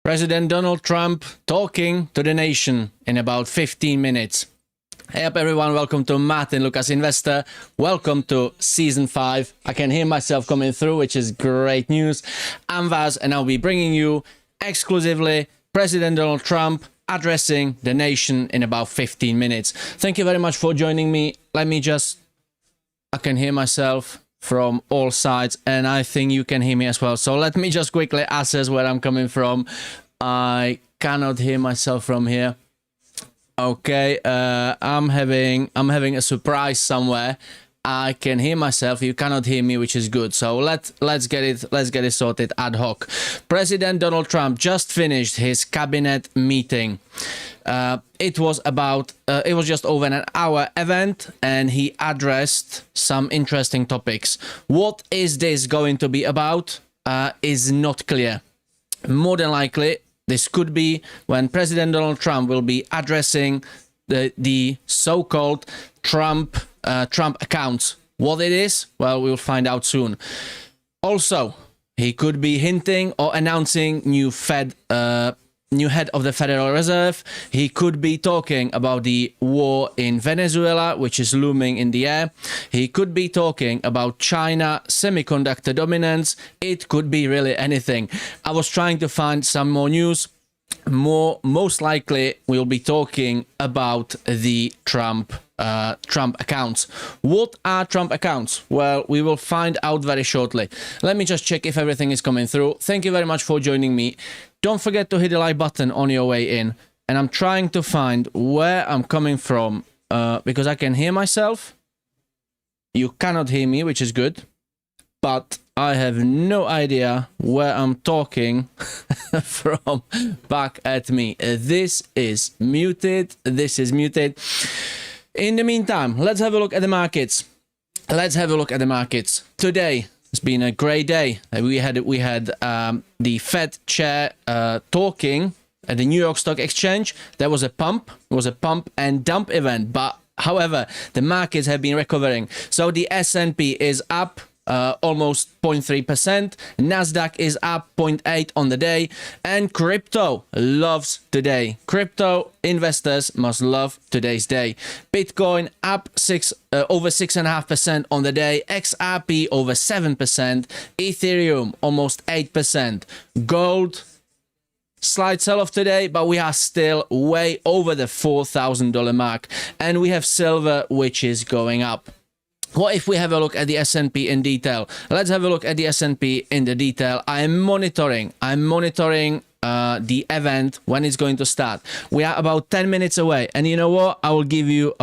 President Donald Trump talking to the nation in about 15 minutes. Hey up everyone, welcome to Martyn Lucas Investor. Welcome to Season 5. I can hear myself coming through, which is great news. I'm Vaz and I'll be bringing you exclusively President Donald Trump addressing the nation in about 15 minutes. Thank you very much for joining me. I can hear myself from all sides and I think you can hear me as well. So let me just quickly assess where I'm coming from. I cannot hear myself from here. Okay, I'm having a surprise somewhere. I can hear myself. You cannot hear me, which is good. So let's get it sorted ad hoc. President Donald Trump just finished his cabinet meeting. It was just over an hour event, and he addressed some interesting topics. What is this going to be about? Is not clear. More than likely, this could be when President Donald Trump will be addressing the so-called Trump accounts. What it is? Well, we'll find out soon. Also, he could be hinting or announcing new head of the Federal Reserve. He could be talking about the war in Venezuela, which is looming in the air. He could be talking about China semiconductor dominance. It could be really anything. I was trying to find some more news. Most likely we'll be talking about the Trump accounts. What are Trump accounts? Well, we will find out very shortly. Let me just check if everything is coming through. Thank you very much for joining me. Don't forget to hit the like button on your way in. And I'm trying to find where I'm coming from because I can hear myself. You cannot hear me, which is good. But I have no idea where I'm talking from back at me. This is muted. This is muted. In the meantime, let's have a look at the markets. Today it's been a great day. We had the Fed chair talking at the New York Stock Exchange. There was a pump. It was a pump and dump event. But however, the markets have been recovering. So the S&P is up almost 0.3%. Nasdaq is up 0.8 on the day, and crypto loves today. Crypto investors must love today's day. Bitcoin up over 6.5% on the day. XRP over 7%. Ethereum almost 8%. Gold slight sell-off today, but we are still way over the $4,000 mark, and we have silver, which is going up. What if we have a look at the S&P in detail? Let's have a look at the S&P in the detail. I'm monitoring the event when it's going to start. We are about 10 minutes away, and you know what? I'll give you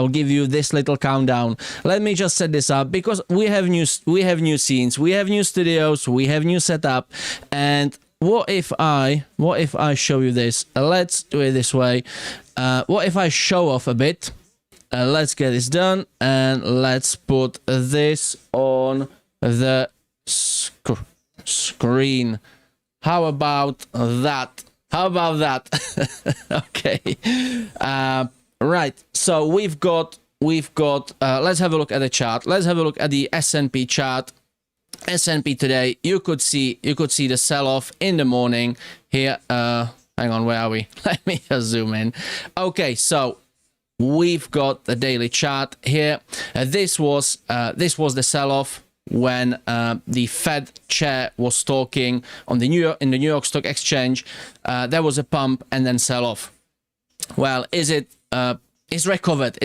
this little countdown. Let me just set this up because we have new scenes, we have new studios, we have new setup. And what if I show you this? Let's do it this way. What if I show off a bit? Let's get this done, and let's put this on the screen. How about that? Okay. Right. So we've got. Let's have a look at the chart. Let's have a look at the S&P chart. S&P today. You could see the sell-off in the morning here. Hang on, where are we? Let me just zoom in. Okay, so we've got the daily chart here. This was the sell-off when the Fed chair was talking in the New York Stock Exchange. There was a pump and then sell-off. Well, is recovered,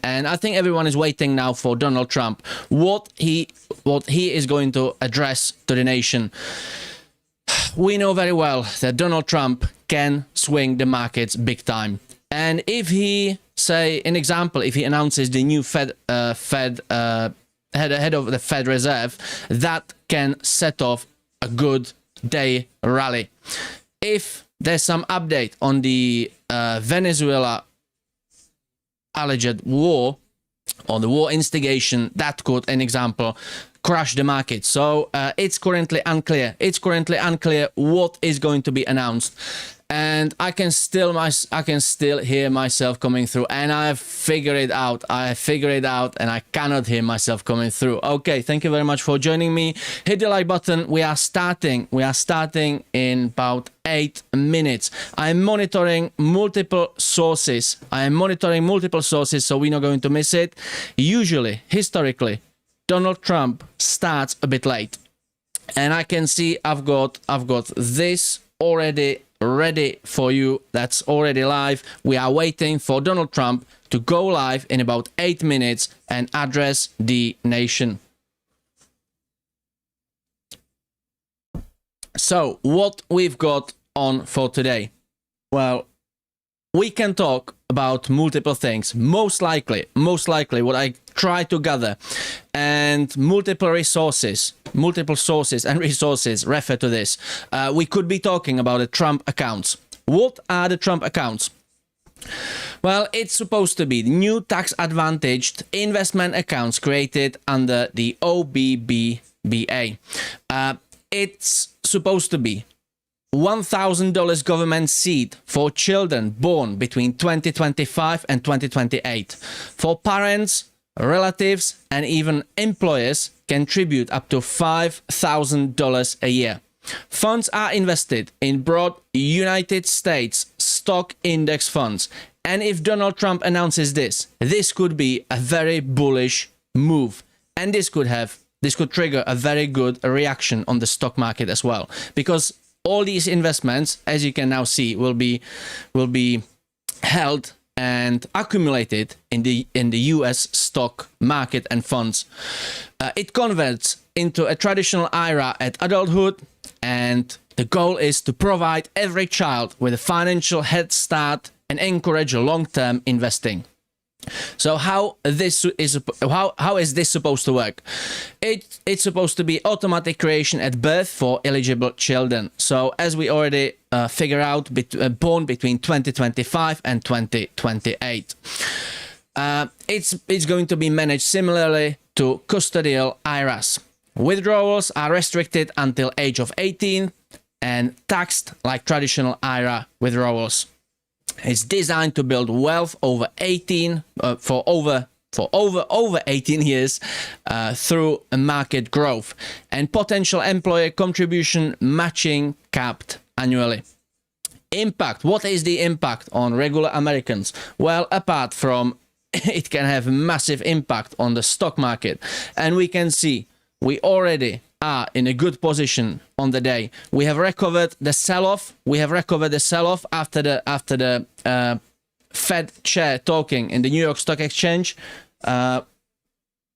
and I think everyone is waiting now for Donald Trump. What he is going to address to the nation. We know very well that Donald Trump can swing the markets big time. And if he, say, an example, if he announces the new head of the Fed Reserve, that can set off a good day rally. If there's some update on the Venezuela alleged war, or the war instigation, that could, an example, crash the market. So it's currently unclear. What is going to be announced. and I can still hear myself coming through, and I've figured it out. And I cannot hear myself coming through. Okay, thank you very much for joining me. Hit the like button. We are starting in about 8 minutes. I'm monitoring multiple sources. So we're not going to miss it. Usually, historically, Donald Trump starts a bit late, and I can see I've got this already ready for you. That's already live. We are waiting for Donald Trump to go live in about 8 minutes and address the nation. So what we've got on for today? Well, we can talk about multiple things. Most likely what I try to gather, and multiple sources and resources refer to this. We could be talking about the Trump accounts. What are the Trump accounts? Well, it's supposed to be new tax-advantaged investment accounts created under the OBBBA. It's supposed to be $1,000 government seed for children born between 2025 and 2028. For parents, relatives, and even employers contribute up to $5,000 a year. Funds are invested in broad United States stock index funds. And if Donald Trump announces this could be a very bullish move. And this could trigger a very good reaction on the stock market as well. Because all these investments, as you can now see, will be held and accumulated in the US stock market and funds. It converts into a traditional IRA at adulthood, and the goal is to provide every child with a financial head start and encourage long-term investing. So how is this supposed to work? It's supposed to be automatic creation at birth for eligible children. So as we already figure out, born between 2025 and 2028. It's going to be managed similarly to custodial IRAs. Withdrawals are restricted until age of 18 and taxed like traditional IRA withdrawals. It's designed to build wealth over 18 years through market growth and potential employer contribution matching capped annually. Impact. What is the impact on regular Americans? Well, apart from it can have massive impact on the stock market, and we can see we already are in a good position on the day. We have recovered the sell-off. After the Fed chair talking in the New York Stock Exchange.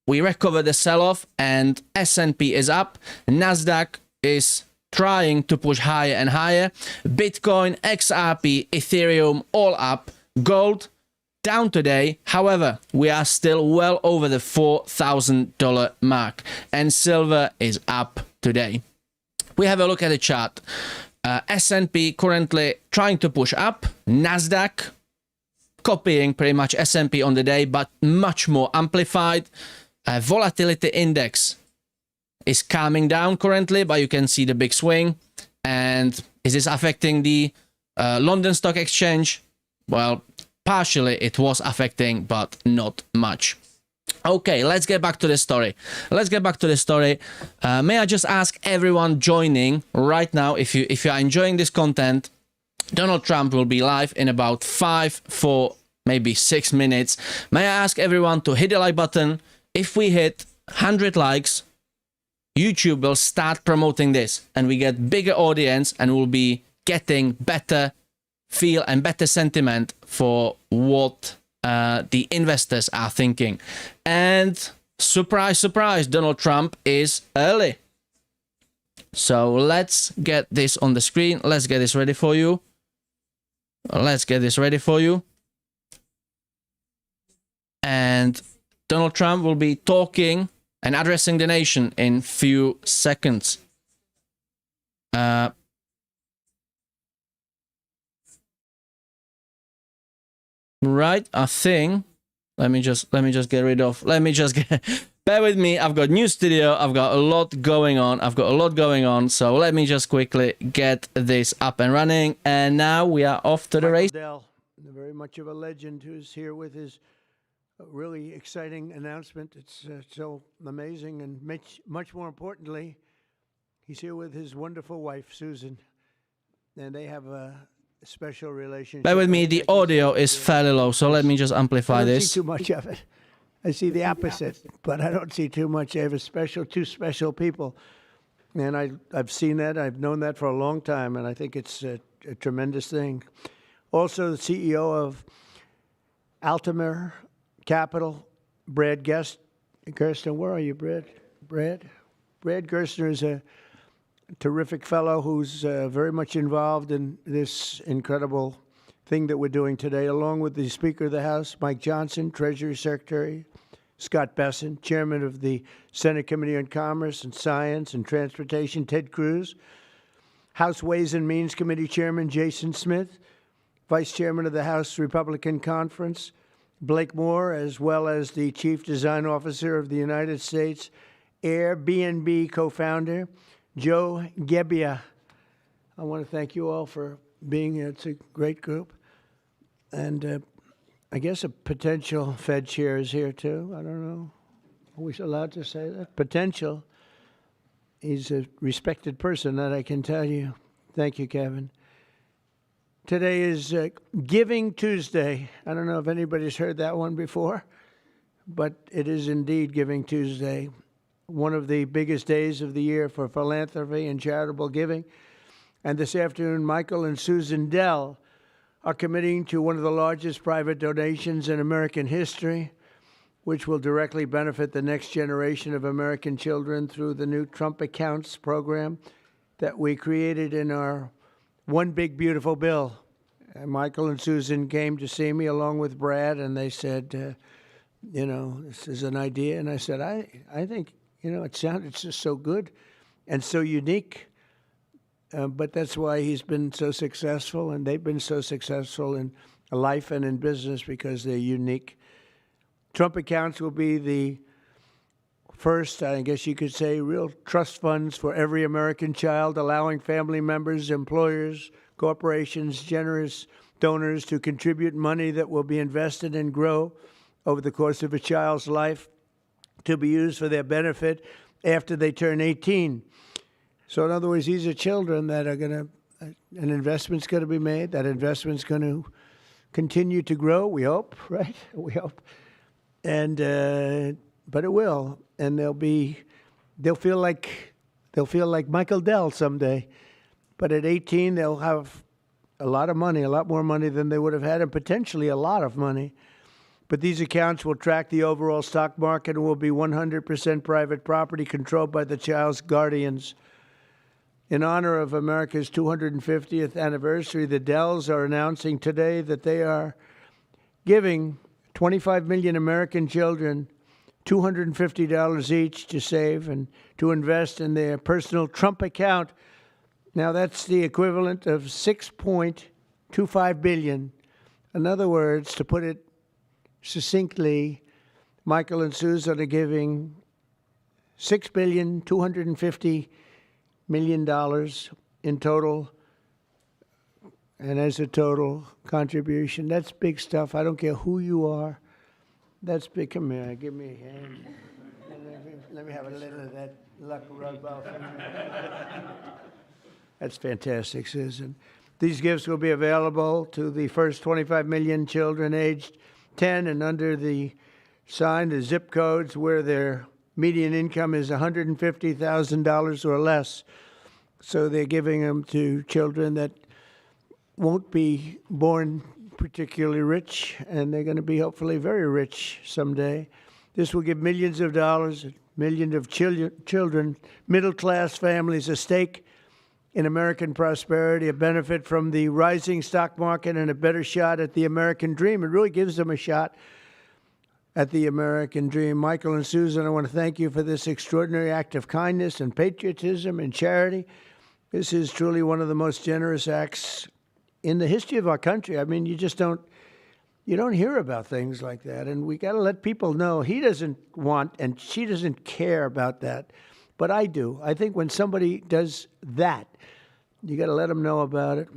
We recovered the sell-off, and S&P is up. Nasdaq is trying to push higher and higher. Bitcoin, XRP, Ethereum, all up. Gold down today. However, we are still well over the $4,000 mark, and silver is up today. We have a look at the chart. S&P currently trying to push up. Nasdaq copying pretty much S&P on the day, but much more amplified. Volatility index is calming down currently, but you can see the big swing. And is this affecting the London Stock Exchange? Well, partially it was affecting, but not much. Okay, let's get back to the story. May I just ask everyone joining right now, if you are enjoying this content, Donald Trump will be live in about 4 maybe 6 minutes. May I ask everyone to hit the like button. If we hit 100 likes, YouTube will start promoting this, and we get bigger audience, and we'll be getting better feel and better sentiment for what the investors are thinking. And surprise, surprise, Donald Trump is early. So let's get this on the screen. Let's get this ready for you. And Donald Trump will be talking and addressing the nation in few seconds. Right, I think. Let me just get rid of Bear with me, I've got new studio, I've got a lot going on, so let me just quickly get this up and running, and now we are off to the race. Dell, very much of a legend, who's here with his really exciting announcement. It's so amazing, and much more importantly, he's here with his wonderful wife, Susan, and they have a special relationship. Bear with me, the audio is fairly low, so let me just amplify this. I don't see too much of it. I see the opposite, but I don't see too much. They have two special people, and I've seen that. I've known that for a long time, and I think it's a tremendous thing. Also, the CEO of Altamir Capital, Brad Gerstner. Where are you, Brad? Brad Gerstner is a terrific fellow who's very much involved in this incredible thing that we're doing today, along with the Speaker of the House, Mike Johnson, Treasury Secretary, Scott Besson, Chairman of the Senate Committee on Commerce and Science and Transportation, Ted Cruz, House Ways and Means Committee Chairman Jason Smith, Vice Chairman of the House Republican Conference, Blake Moore, as well as the Chief Design Officer of the United States Airbnb co-founder, Joe Gebbia. I want to thank you all for being here. It's a great group. And I guess a potential Fed chair is here, too. I don't know. Are we allowed to say that? Potential. He's a respected person, that I can tell you. Thank you, Kevin. Today is Giving Tuesday. I don't know if anybody's heard that one before, but it is indeed Giving Tuesday, one of the biggest days of the year for philanthropy and charitable giving. And this afternoon, Michael and Susan Dell are committing to one of the largest private donations in American history, which will directly benefit the next generation of American children through the new Trump Accounts program that we created in our One Big Beautiful Bill. And Michael and Susan came to see me along with Brad, and they said, this is an idea. And I said, I think, it sounded just so good and so unique. But that's why he's been so successful, and they've been so successful in life and in business, because they're unique. Trump Accounts will be the first, I guess you could say, real trust funds for every American child, allowing family members, employers, corporations, generous donors to contribute money that will be invested and grow over the course of a child's life to be used for their benefit after they turn 18. So in other words, these are children that are an investment's going to be made. That investment's going to continue to grow, we hope, right? We hope. And, but it will. And they'll feel like Michael Dell someday. But at 18, they'll have a lot of money, a lot more money than they would have had, and potentially a lot of money. But these accounts will track the overall stock market and will be 100% private property controlled by the child's guardians. In honor of America's 250th anniversary, the Dells are announcing today that they are giving 25 million American children $250 each to save and to invest in their personal Trump account. Now, that's the equivalent of $6.25 billion. In other words, to put it succinctly, Michael and Susan are giving $6.25 billion in total, and as a total contribution. That's big stuff. I don't care who you are. That's big. Come here, give me a hand. Let me have a little of that luck rub off. That's fantastic, Susan. These gifts will be available to the first 25 million children aged 10 and under the zip codes where their median income is $150,000 or less. So they're giving them to children that won't be born particularly rich, and they're going to be hopefully very rich someday. This will give millions of dollars, millions of children, middle-class families a stake in American prosperity, a benefit from the rising stock market, and a better shot at the American dream. It really gives them a shot at the American dream. Michael and Susan, I want to thank you for this extraordinary act of kindness and patriotism and charity. This is truly one of the most generous acts in the history of our country. I mean, you just don't You don't hear about things like that, and we got to let people know he doesn't want and she doesn't care about that, but I do. I think when somebody does that, you got to let them know about it.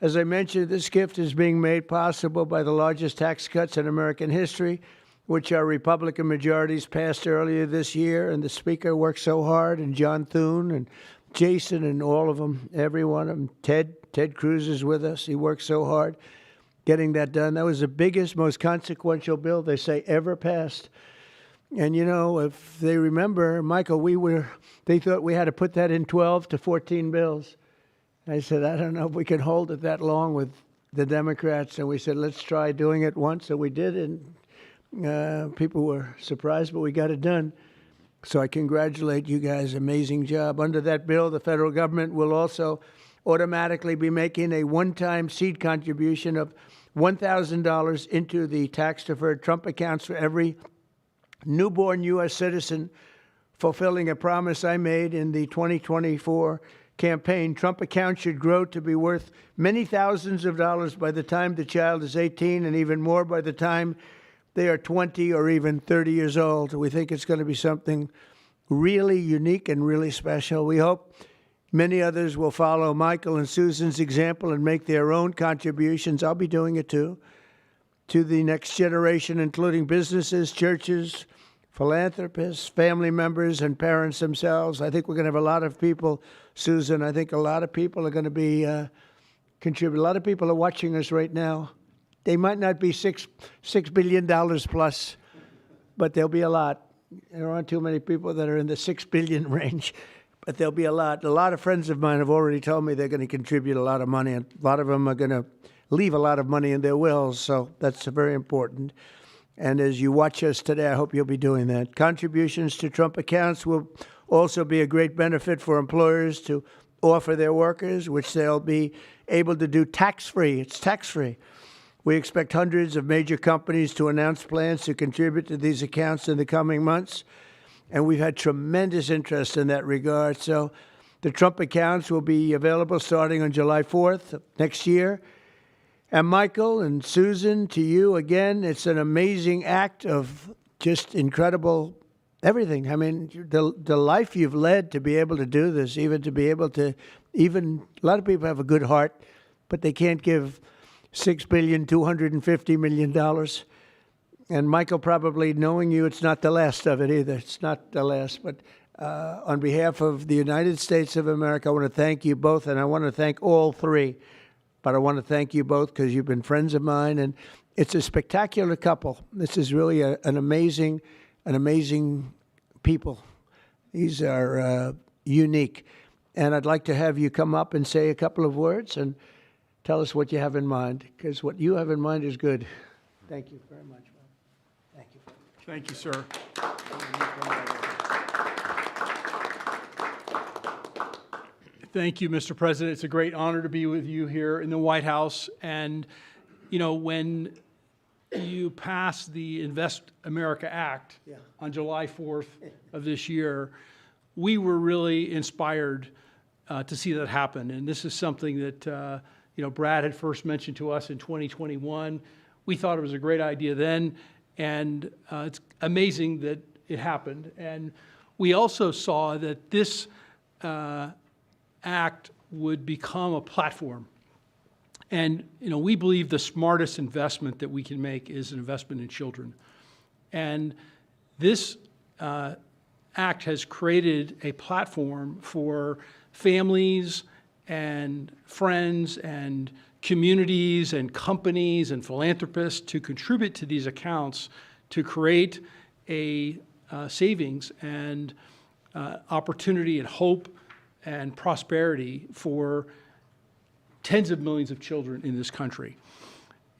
As I mentioned, this gift is being made possible by the largest tax cuts in American history, which our Republican majorities passed earlier this year, and the Speaker worked so hard, and John Thune and Jason and all of them, every one of them. Ted Cruz is with us. He worked so hard getting that done. That was the biggest, most consequential bill they say ever passed. And, you know, if they remember, Michael, they thought we had to put that in 12 to 14 bills. I said, I don't know if we can hold it that long with the Democrats. And we said, let's try doing it once. So we did, and people were surprised, but we got it done. So I congratulate you guys. Amazing job. Under that bill, the federal government will also automatically be making a one-time seed contribution of $1,000 into the tax-deferred Trump accounts for every newborn U.S. citizen, fulfilling a promise I made in the 2024 campaign. Trump accounts should grow to be worth many thousands of dollars by the time the child is 18, and even more by the time they are 20 or even 30 years old. We think it's going to be something really unique and really special. We hope many others will follow Michael and Susan's example and make their own contributions. I'll be doing it too, to the next generation, including businesses, churches, philanthropists, family members, and parents themselves. I think we're going to have a lot of people, Susan. I think a lot of people are going to be contribute. A lot of people are watching us right now. They might not be $6 billion plus, but there'll be a lot. There aren't too many people that are in the 6 billion range. But there'll be a lot. A lot of friends of mine have already told me they're going to contribute a lot of money, and a lot of them are going to leave a lot of money in their wills, so that's very important. And as you watch us today, I hope you'll be doing that. Contributions to Trump accounts will also be a great benefit for employers to offer their workers, which they'll be able to do tax-free. It's tax-free. We expect hundreds of major companies to announce plans to contribute to these accounts in the coming months. And we've had tremendous interest in that regard. So the Trump accounts will be available starting on July 4th next year. And Michael and Susan, to you again, it's an amazing act of just incredible everything. I mean, the life you've led to be able to do this, even to be able to, a lot of people have a good heart, but they can't give $6.25 billion. And Michael, probably knowing you, it's not the last of it either. It's not the last. But on behalf of the United States of America, I want to thank you both, and I want to thank all three. But I want to thank you both because you've been friends of mine, and it's a spectacular couple. This is really an amazing people. These are unique. And I'd like to have you come up and say a couple of words and tell us what you have in mind, because what you have in mind is good. Thank you very much. Thank you. Thank you, sir. Thank you, Mr. President. It's a great honor to be with you here in the White House. And, you know, when you passed the Invest America Act on July 4th of this year, we were really inspired to see that happen. And this is something that, you know, Brad had first mentioned to us in 2021. We thought it was a great idea then, and it's amazing that it happened. And we also saw that this act would become a platform. And, you know, we believe the smartest investment that we can make is an investment in children. And this act has created a platform for families and friends and communities and companies and philanthropists to contribute to these accounts to create a savings and opportunity and hope and prosperity for tens of millions of children in this country.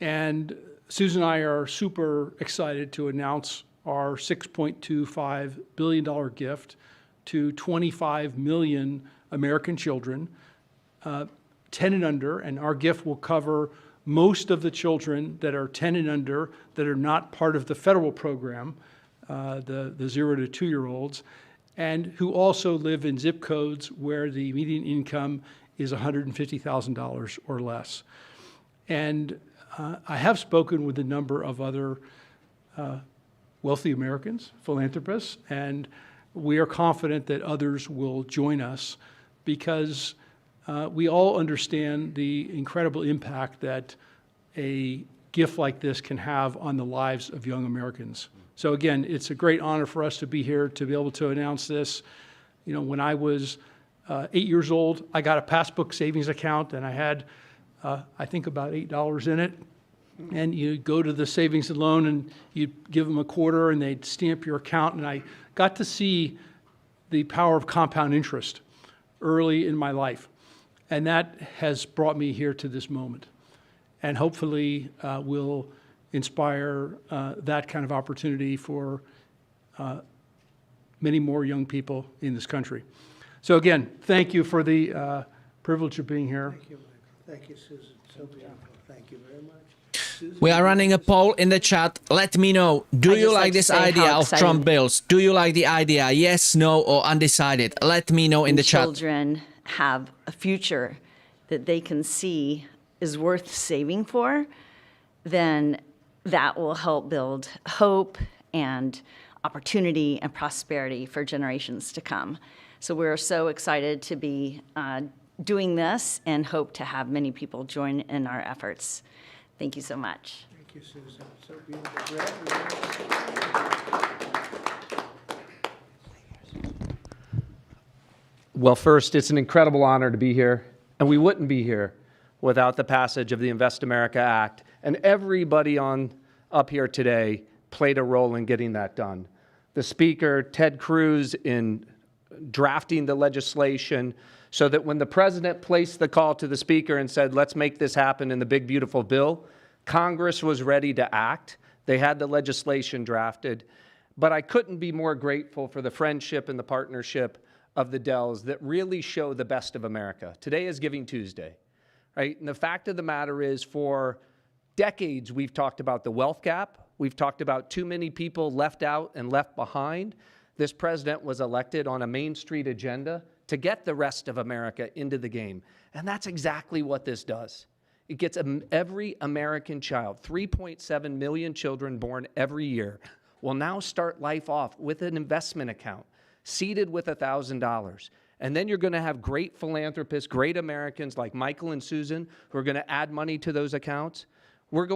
And Susan and I are super excited to announce our $6.25 billion gift to 25 million American children, 10 and under, and our gift will cover most of the children that are 10 and under that are not part of the federal program, the 0 to 2-year-olds, and who also live in zip codes where the median income is $150,000 or less. And I have spoken with a number of other wealthy Americans, philanthropists, and we are confident that others will join us because we all understand the incredible impact that a gift like this can have on the lives of young Americans. So again, it's a great honor for us to be here to be able to announce this. You know, when I was 8 years old, I got a passbook savings account and I had, I think about $8 in it. And you go to the savings and loan and you give them a quarter and they'd stamp your account. And I got to see the power of compound interest early in my life. And that has brought me here to this moment. And hopefully will inspire that kind of opportunity for many more young people in this country. So again, thank you for the privilege of being here. Thank you, Michael. Thank you, Susan. So beautiful. Thank you very much. Susan, We are running a poll in the chat. Let me know. Do I'd you just like like to this say how idea of exciting- Trump bills? Do you like the idea? Yes, no, or undecided? Let me know in the chat. Children have a future that they can see is worth saving for, then that will help build hope and opportunity and prosperity for generations to come. So we're so excited to be doing this and hope to have many people join in our efforts. Thank you so much. thank you, Susan. So beautiful. Brad, Well, first, it's an incredible honor to be here, and we wouldn't be here without the passage of the Invest America Act. And everybody up here today played a role in getting that done. The Speaker, Ted Cruz, in drafting the legislation so that when the President placed the call to the Speaker and said, let's make this happen in the big, beautiful bill, Congress was ready to act. They had the legislation drafted. But I couldn't be more grateful for the friendship and the partnership of the Dells that really show the best of America. Today is Giving Tuesday, right? And the fact of the matter is, for decades, we've talked about the wealth gap. We've talked about too many people left out and left behind. This president was elected on a Main Street agenda to get the rest of America into the game. And that's exactly what this does. It gets every American child, 3.7 million children born every year, will now start life off with an investment account, seeded with $1,000. And then you're going to have great philanthropists, great Americans like Michael and Susan who are going to add money to those accounts. We're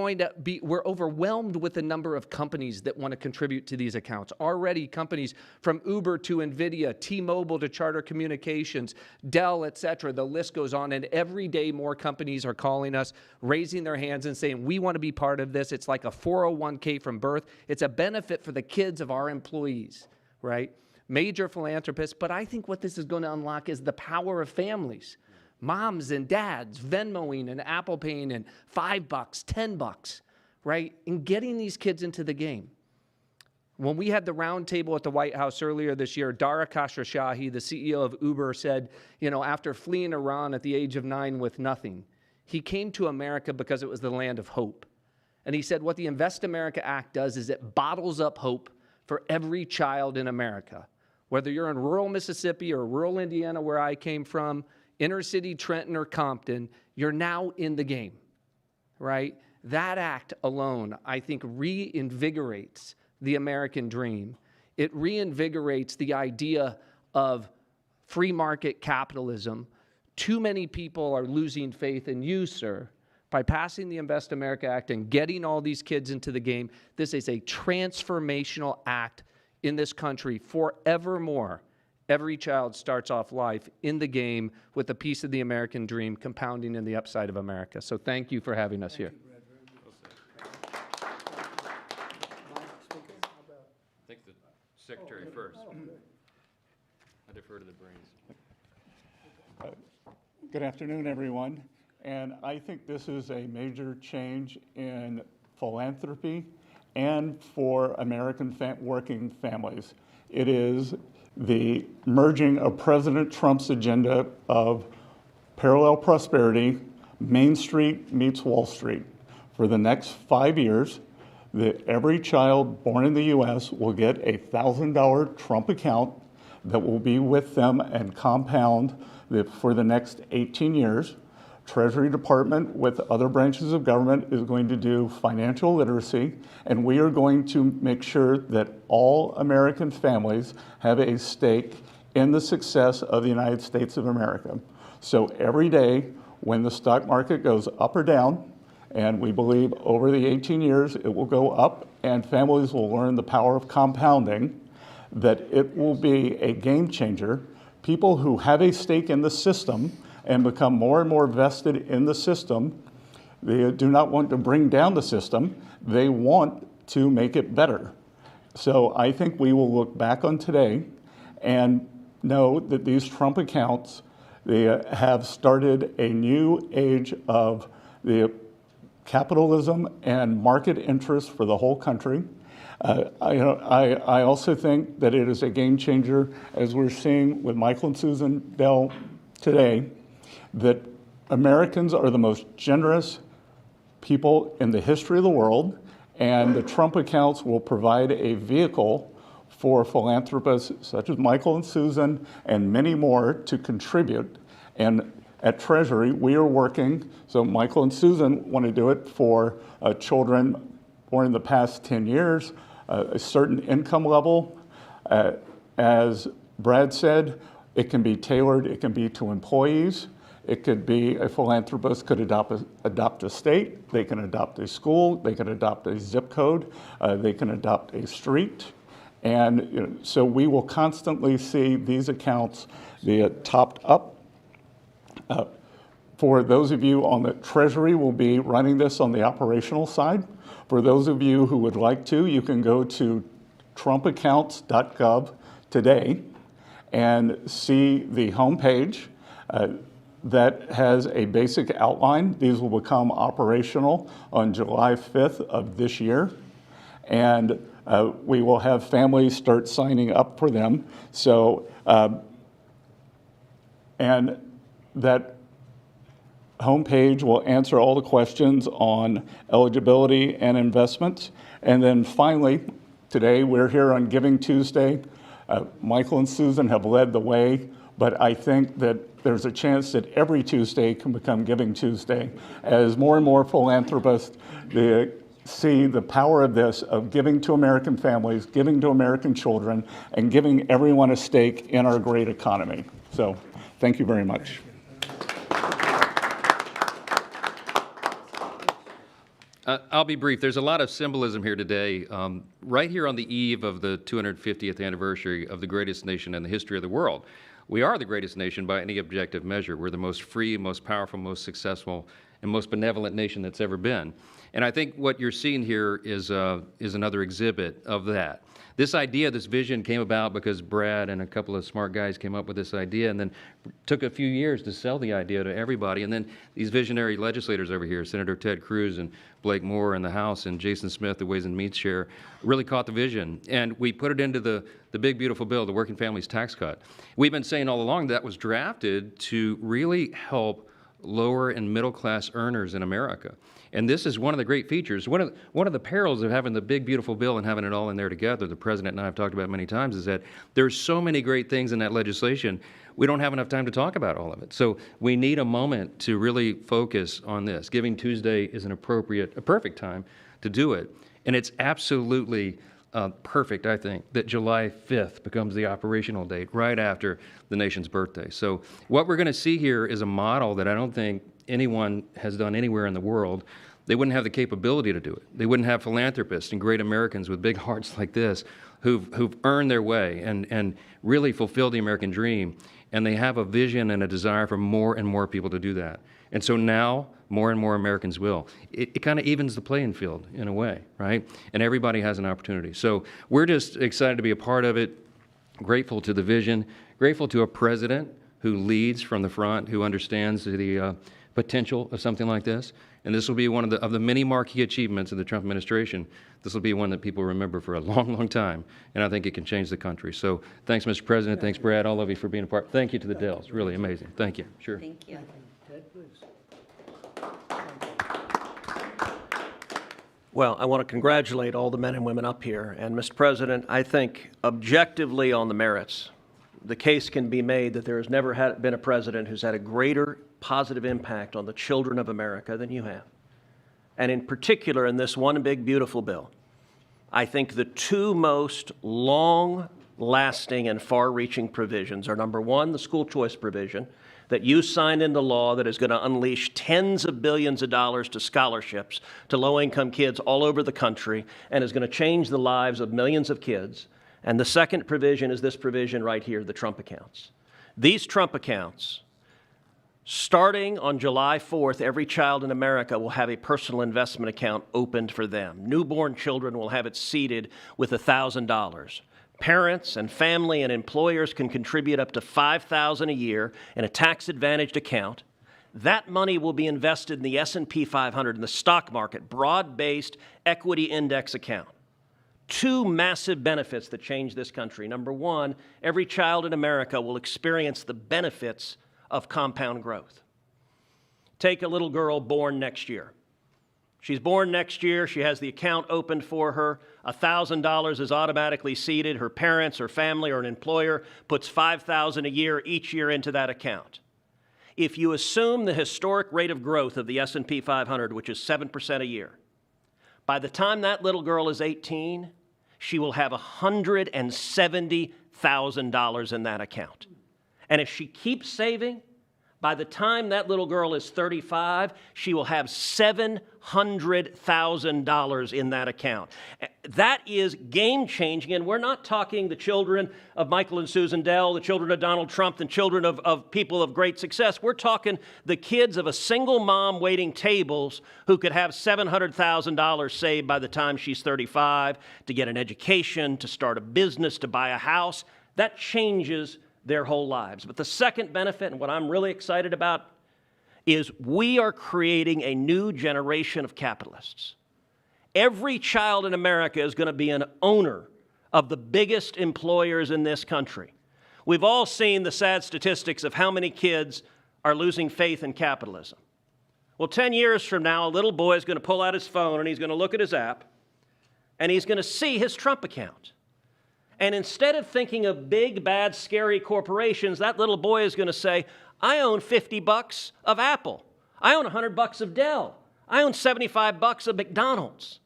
overwhelmed with the number of companies that want to contribute to these accounts. Already companies from Uber to NVIDIA, T-Mobile to Charter Communications, Dell, et cetera, the list goes on. And every day more companies are calling us, raising their hands and saying, we want to be part of this. It's like a 401k from birth. It's a benefit for the kids of our employees, right? Major philanthropists. But I think what this is going to unlock is the power of families. Moms and dads Venmoing and Apple Paying and $5, $10, right? And getting these kids into the game. When we had the roundtable at the White House earlier this year, Dara Khosrowshahi, the CEO of Uber, said, you know, after fleeing Iran at the age of 9 with nothing, he came to America because it was the land of hope. And he said what the Invest America Act does is it bottles up hope for every child in America. Whether you're in rural Mississippi or rural Indiana, where I came from, inner city Trenton or Compton, you're now in the game, right? That act alone, I think, reinvigorates the American dream. It reinvigorates the idea of free market capitalism. Too many people are losing faith in you, sir. By passing the Invest America Act and getting all these kids into the game, this is a transformational act in this country forevermore. Every child starts off life in the game with a piece of the American dream compounding in the upside of America. So thank you for having us here. I think the secretary first. I defer to the brains. Good afternoon, everyone. And I think this is a major change in philanthropy and for American working families. It is the merging of President Trump's agenda of parallel prosperity, Main Street meets Wall Street. For the next 5 years, that every child born in the U.S. will get a $1,000 Trump account that will be with them and compound for the next 18 years. Treasury Department with other branches of government is going to do financial literacy, and we are going to make sure that all American families have a stake in the success of the United States of America. So every day when the stock market goes up or down, and we believe over the 18 years it will go up and families will learn the power of compounding, that it will be a game changer. People who have a stake in the system and become more and more vested in the system, they do not want to bring down the system, they want to make it better. So I think we will look back on today and know that these Trump accounts, they have started a new age of the capitalism and market interest for the whole country. I also think that it is a game changer, as we're seeing with Michael and Susan Bell today, that Americans are the most generous people in the history of the world, and the Trump accounts will provide a vehicle for philanthropists such as Michael and Susan and many more to contribute. And at Treasury, we are working, so Michael and Susan want to do it for children born in the past 10 years, a certain income level. As Brad said, it can be tailored, it can be to employees. It could be a philanthropist could adopt a state, they can adopt a school, they can adopt a zip code, they can adopt a street. And so we will constantly see these accounts be topped up. For those of you on the Treasury, will be running this on the operational side. For those of you who would like to, you can go to trumpaccounts.gov today and see the homepage that has a basic outline. These will become operational on July 5th of this year. And we will have families start signing up for them. So, and that homepage will answer all the questions on eligibility and investments. And then finally, today we're here on Giving Tuesday. Michael and Susan have led the way, but I think that there's a chance that every Tuesday can become Giving Tuesday as more and more philanthropists see the power of this, of giving to American families, giving to American children, and giving everyone a stake in our great economy. So thank you very much. I'll be brief. There's a lot of symbolism here today. Right here on the eve of the 250th anniversary of the greatest nation in the history of the world. We are the greatest nation by any objective measure. We're the most free, most powerful, most successful, and most benevolent nation that's ever been. And I think what you're seeing here is another exhibit of that. This idea, this vision came about because Brad and a couple of smart guys came up with this idea, and then took a few years to sell the idea to everybody. And then these visionary legislators over here, Senator Ted Cruz and Blake Moore in the House and Jason Smith, the Ways and Means Chair, really caught the vision. And we put it into the big, beautiful bill, the Working Families Tax Cut. We've been saying all along that was drafted to really help lower and middle class earners in America. And this is one of the great features. One of the perils of having the big, beautiful bill and having it all in there together, the President and I have talked about many times, is that there's so many great things in that legislation, we don't have enough time to talk about all of it. So we need a moment to really focus on this. Giving Tuesday is a perfect time to do it. And it's absolutely perfect, I think, that July 5th becomes the operational date right after the nation's birthday. So what we're going to see here is a model that I don't think anyone has done anywhere in the world. They wouldn't have the capability to do it. They wouldn't have philanthropists and great Americans with big hearts like this who've earned their way and really fulfilled the American dream. And they have a vision and a desire for more and more people to do that. And so now, more and more Americans will. It kind of evens the playing field in a way, right? And everybody has an opportunity. So we're just excited to be a part of it, grateful to the vision, grateful to a president who leads from the front, who understands the potential of something like this. And this will be one of the many marquee achievements of the Trump administration. This will be one that people remember for a long, long time. And I think it can change the country. So thanks, Mr. President. Thanks, Brad, all of you for being a part. Thank you to the Dells. Really amazing. Thank you. Sure. Thank you. Well, I want to congratulate all the men and women up here. And, Mr. President, I think objectively on the merits, the case can be made that there has never been a president who's had a greater positive impact on the children of America than you have. And in particular, in this one big, beautiful bill, I think the two most long-lasting and far-reaching provisions are, number one, the school choice provision that you signed into law that is going to unleash tens of billions of dollars to scholarships to low-income kids all over the country and is going to change the lives of millions of kids. And the second provision is this provision right here, the Trump accounts. These Trump accounts, starting on July 4th, every child in America will have a personal investment account opened for them. Newborn children will have it seeded with $1,000. Parents and family and employers can contribute up to $5,000 a year in a tax-advantaged account. That money will be invested in the S&P 500 in the stock market, broad-based equity index account. Two massive benefits that change this country. Number one, every child in America will experience the benefits of compound growth. Take a little girl born next year. She's born next year. She has the account opened for her. $1,000 is automatically seeded. Her parents or family or an employer puts $5,000 a year each year into that account. If you assume the historic rate of growth of the S&P 500, which is 7% a year, by the time that little girl is 18, she will have $170,000 in that account. And if she keeps saving, by the time that little girl is 35, she will have $700,000 in that account. That is game-changing, and we're not talking the children of Michael and Susan Dell, the children of Donald Trump, the children of people of great success. We're talking the kids of a single mom waiting tables who could have $700,000 saved by the time she's 35 to get an education, to start a business, to buy a house. That changes their whole lives. But the second benefit, and what I'm really excited about, is we are creating a new generation of capitalists. Every child in America is going to be an owner of the biggest employers in this country. We've all seen the sad statistics of how many kids are losing faith in capitalism. Well, 10 years from now, a little boy is going to pull out his phone and he's going to look at his app and he's going to see his Trump account. And instead of thinking of big, bad, scary corporations, that little boy is going to say, I own $50 of Apple. I own $100 of Dell. I own $75 of McDonald's.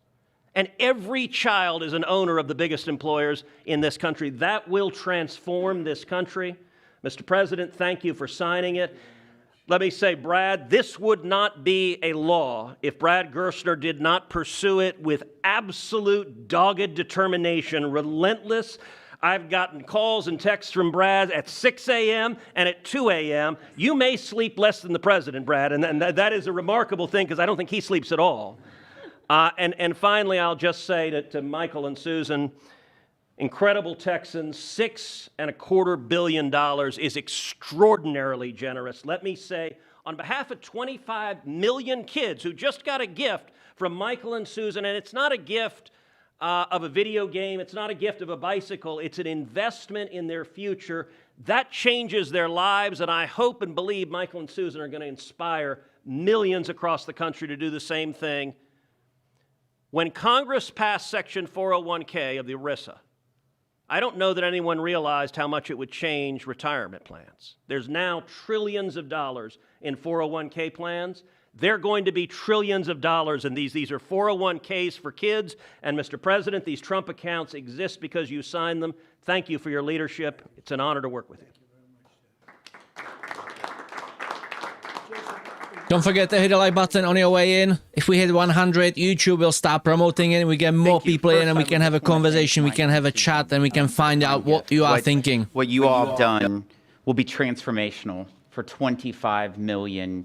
And every child is an owner of the biggest employers in this country. That will transform this country. Mr. President, thank you for signing it. Let me say, Brad, this would not be a law if Brad Gerstner did not pursue it with absolute dogged determination, relentless. I've gotten calls and texts from Brad at 6 a.m. and at 2 a.m. You may sleep less than the president, Brad, and that is a remarkable thing because I don't think he sleeps at all. And finally, I'll just say to Michael and Susan, incredible Texans, $6.25 billion is extraordinarily generous. Let me say, on behalf of 25 million kids who just got a gift from Michael and Susan, and it's not a gift of a video game, it's not a gift of a bicycle, it's an investment in their future. That changes their lives, and I hope and believe Michael and Susan are going to inspire millions across the country to do the same thing. When Congress passed Section 401k of the ERISA, I don't know that anyone realized how much it would change retirement plans. There's now trillions of dollars in 401k plans. They're going to be trillions of dollars in these. These are 401ks for kids. And Mr. President, these Trump accounts exist because you signed them. Thank you for your leadership. It's an honor to work with you. Don't forget to hit the like button on your way in. If we hit 100, YouTube will start promoting it. We get more people in and we can have a conversation, we can have a chat, and we can find out what you are thinking. What you all have done will be transformational for 25 million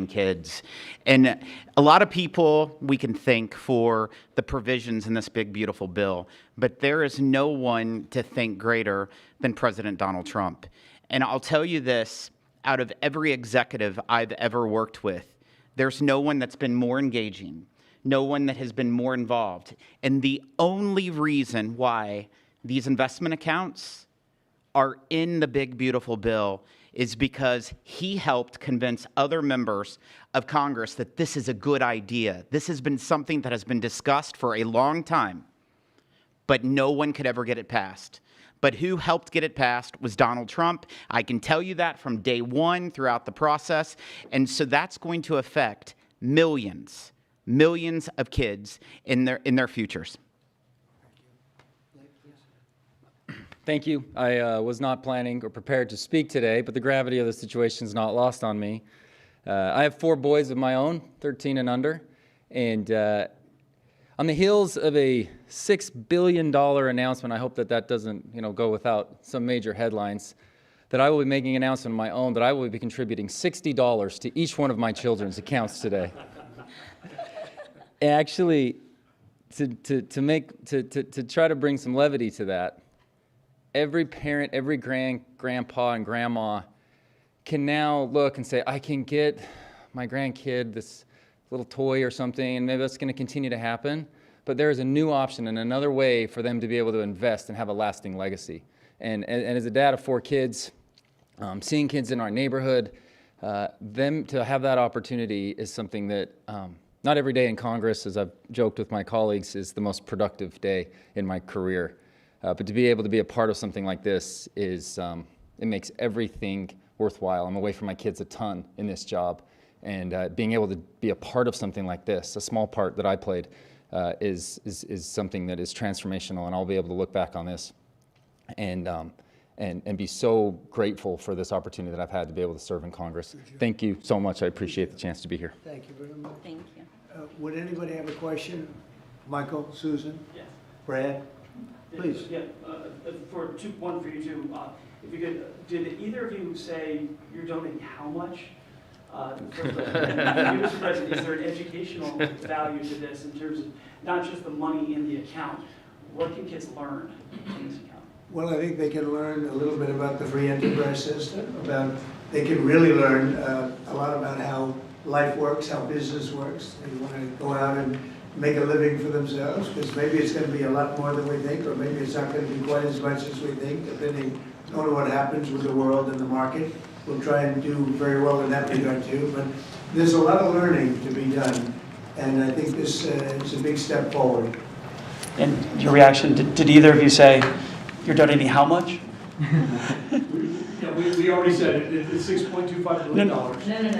kids. And a lot of people we can thank for the provisions in this big, beautiful bill, but there is no one to thank greater than President Donald Trump. And I'll tell you this, out of every executive I've ever worked with, there's no one that's been more engaging, no one that has been more involved. And the only reason why these investment accounts are in the big, beautiful bill is because he helped convince other members of Congress that this is a good idea. This has been something that has been discussed for a long time, but no one could ever get it passed. But who helped get it passed was Donald Trump. I can tell you that from day one throughout the process. And so that's going to affect millions of kids in their futures. Thank you. I was not planning or prepared to speak today, but the gravity of the situation is not lost on me. I have 4 boys of my own, 13 and under, and on the heels of a $6 billion announcement, I hope that doesn't go without some major headlines, that I will be making an announcement of my own that I will be contributing $60 to each one of my children's accounts today. Actually, to try to bring some levity to that, every parent, every grandpa and grandma can now look and say, I can get my grandkid this little toy or something, and maybe that's going to continue to happen. But there is a new option and another way for them to be able to invest and have a lasting legacy. And as a dad of 4 kids, seeing kids in our neighborhood, them to have that opportunity is something that not every day in Congress, as I've joked with my colleagues, is the most productive day in my career. But to be able to be a part of something like this is, it makes everything worthwhile. I'm away from my kids a ton in this job, and being able to be a part of something like this, a small part that I played, is something that is transformational, and I'll be able to look back on this and be so grateful for this opportunity that I've had to be able to serve in Congress. Thank you so much. I appreciate the chance to be here. Thank you very much. Thank you. Would anybody have a question? Michael, Susan? Yes. Brad? Please. Yeah, one for you two. If you could, did either of you say you're donating how much? Mr. President, is there an educational value to this in terms of not just the money in the account? What can kids learn in this account? Well, I think they can learn a little bit about the free enterprise system, they can really learn a lot about how life works, how business works. They want to go out and make a living for themselves, because maybe it's going to be a lot more than we think, or maybe it's not going to be quite as much as we think, depending on what happens with the world and the market. We'll try and do very well in that regard too, but there's a lot of learning to be done, and I think this is a big step forward. And your reaction, did either of you say you're donating how much? Yeah, we already said it, it's $6.25 billion.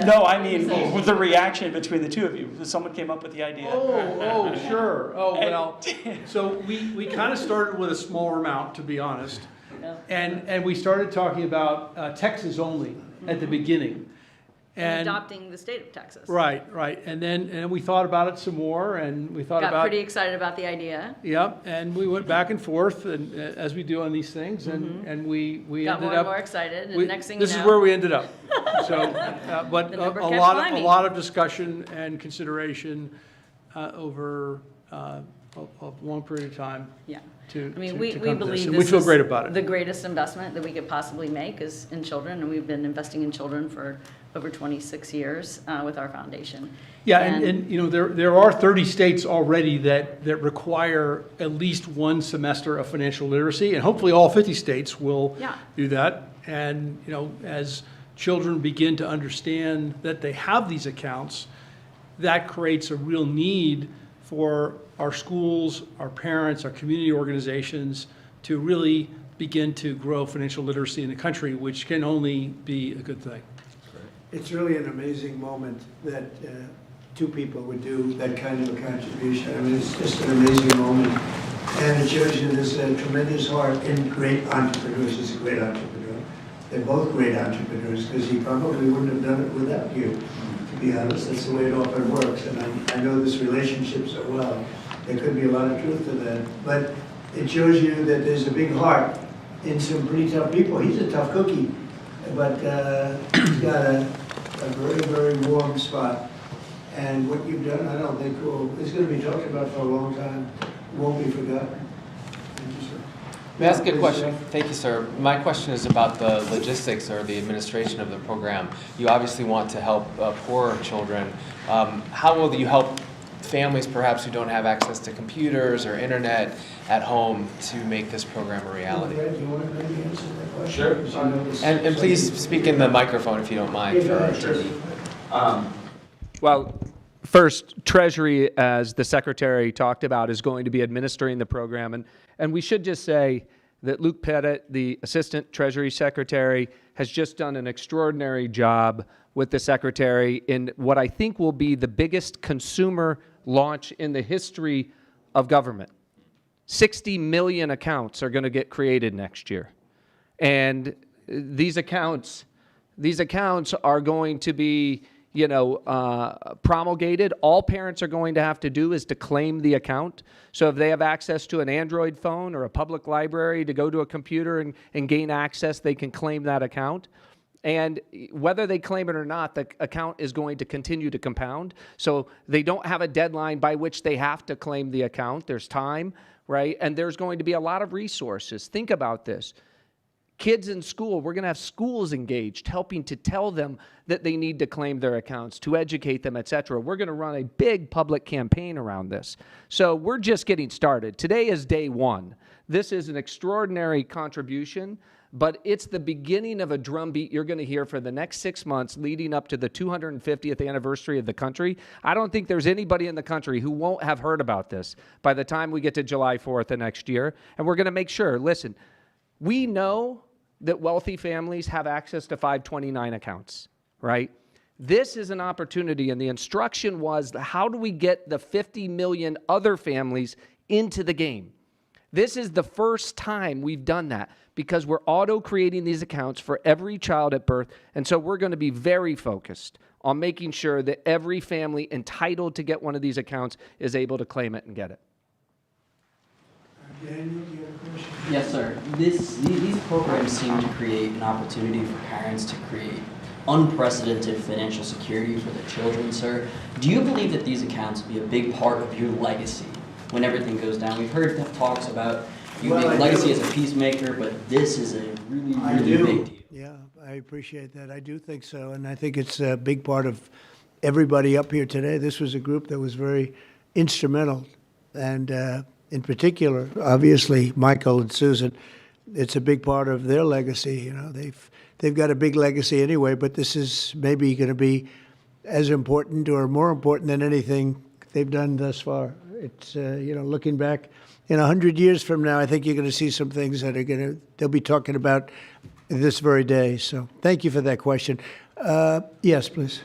No, I mean, with the reaction between the two of you. Someone came up with the idea. Oh, sure. Oh, well, so we kind of started with a smaller amount, to be honest. And we started talking about Texas only at the beginning. And adopting the state of Texas. Right. And then we thought about it some more, and we thought Got pretty excited about the idea. Yep, and we went back and forth, and as we do on these things, and we Got ended more up and more excited, and next thing you know. This is where we ended up. So, but The a number kept lot climbing. of discussion and consideration over a long period of time. Yeah. To I mean, to we come to this, believe and this we feel is great about it. the greatest investment that we could possibly make is in children, and we've been investing in children for over 26 years with our foundation. Yeah, and you know, there are 30 states already that require at least one semester of financial literacy, and hopefully all 50 states will do that. And you know, as children begin to understand that they have these accounts, that creates a real need for our schools, our parents, our community organizations to really begin to grow financial literacy in the country, which can only be a good thing. It's really an amazing moment that 2 people would do that kind of a contribution. I mean, it's just an amazing moment. And it shows you there's a tremendous heart in great entrepreneurs. He's a great entrepreneur. They're both great entrepreneurs, because he probably wouldn't have done it without you, to be honest. That's the way it often works. And I know this relationship so well. There could be a lot of truth to that. But it shows you that there's a big heart in some pretty tough people. He's a tough cookie, but he's got a very, very warm spot. And what you've done, I don't think it's going to be talked about for a long time. It won't be forgotten. Thank you, sir. May I ask a question? Thank you, sir. My question is about the logistics or the administration of the program. You obviously want to help poorer children. How will you help families perhaps who don't have access to computers or internet at home to make this program a reality? Brad, do you want to maybe answer that question? Sure. And please speak in the microphone if you don't mind. For our TV. Well, first, Treasury, as the Secretary talked about, is going to be administering the program. And we should just say that Luke Pettit, the Assistant Treasury Secretary, has just done an extraordinary job with the Secretary in what I think will be the biggest consumer launch in the history of government. 60 million accounts are going to get created next year. And these accounts are going to be, promulgated. All parents are going to have to do is to claim the account. So if they have access to an Android phone or a public library to go to a computer and gain access, they can claim that account. And whether they claim it or not, the account is going to continue to compound. So they don't have a deadline by which they have to claim the account. There's time, right? And there's going to be a lot of resources. Think about this. Kids in school, we're going to have schools engaged, helping to tell them that they need to claim their accounts, to educate them, et cetera. We're going to run a big public campaign around this. So we're just getting started. Today is day one. This is an extraordinary contribution, but it's the beginning of a drumbeat you're going to hear for the next 6 months leading up to the 250th anniversary of the country. I don't think there's anybody in the country who won't have heard about this by the time we get to July 4th of next year. And we're going to make sure, listen, we know that wealthy families have access to 529 accounts, right? This is an opportunity, and the instruction was, how do we get the 50 million other families into the game? This is the first time we've done that because we're auto-creating these accounts for every child at birth, and so we're going to be very focused on making sure that every family entitled to get one of these accounts is able to claim it and get it. Daniel, do you have a question? Yes, sir. These programs seem to create an opportunity for parents to create unprecedented financial security for their children, sir. Do you believe that these accounts will be a big part of your legacy when everything goes down? We've heard talks about you make legacy as a peacemaker, but this is a really, really big deal. Yeah, I appreciate that. I do think so, and I think it's a big part of everybody up here today. This was a group that was very instrumental, and in particular, obviously, Michael and Susan, it's a big part of their legacy. They've got a big legacy anyway, but this is maybe going to be as important or more important than anything they've done thus far. It's looking back in 100 years from now, I think you're going to see some things that they'll be talking about this very day. So thank you for that question. Yes, please.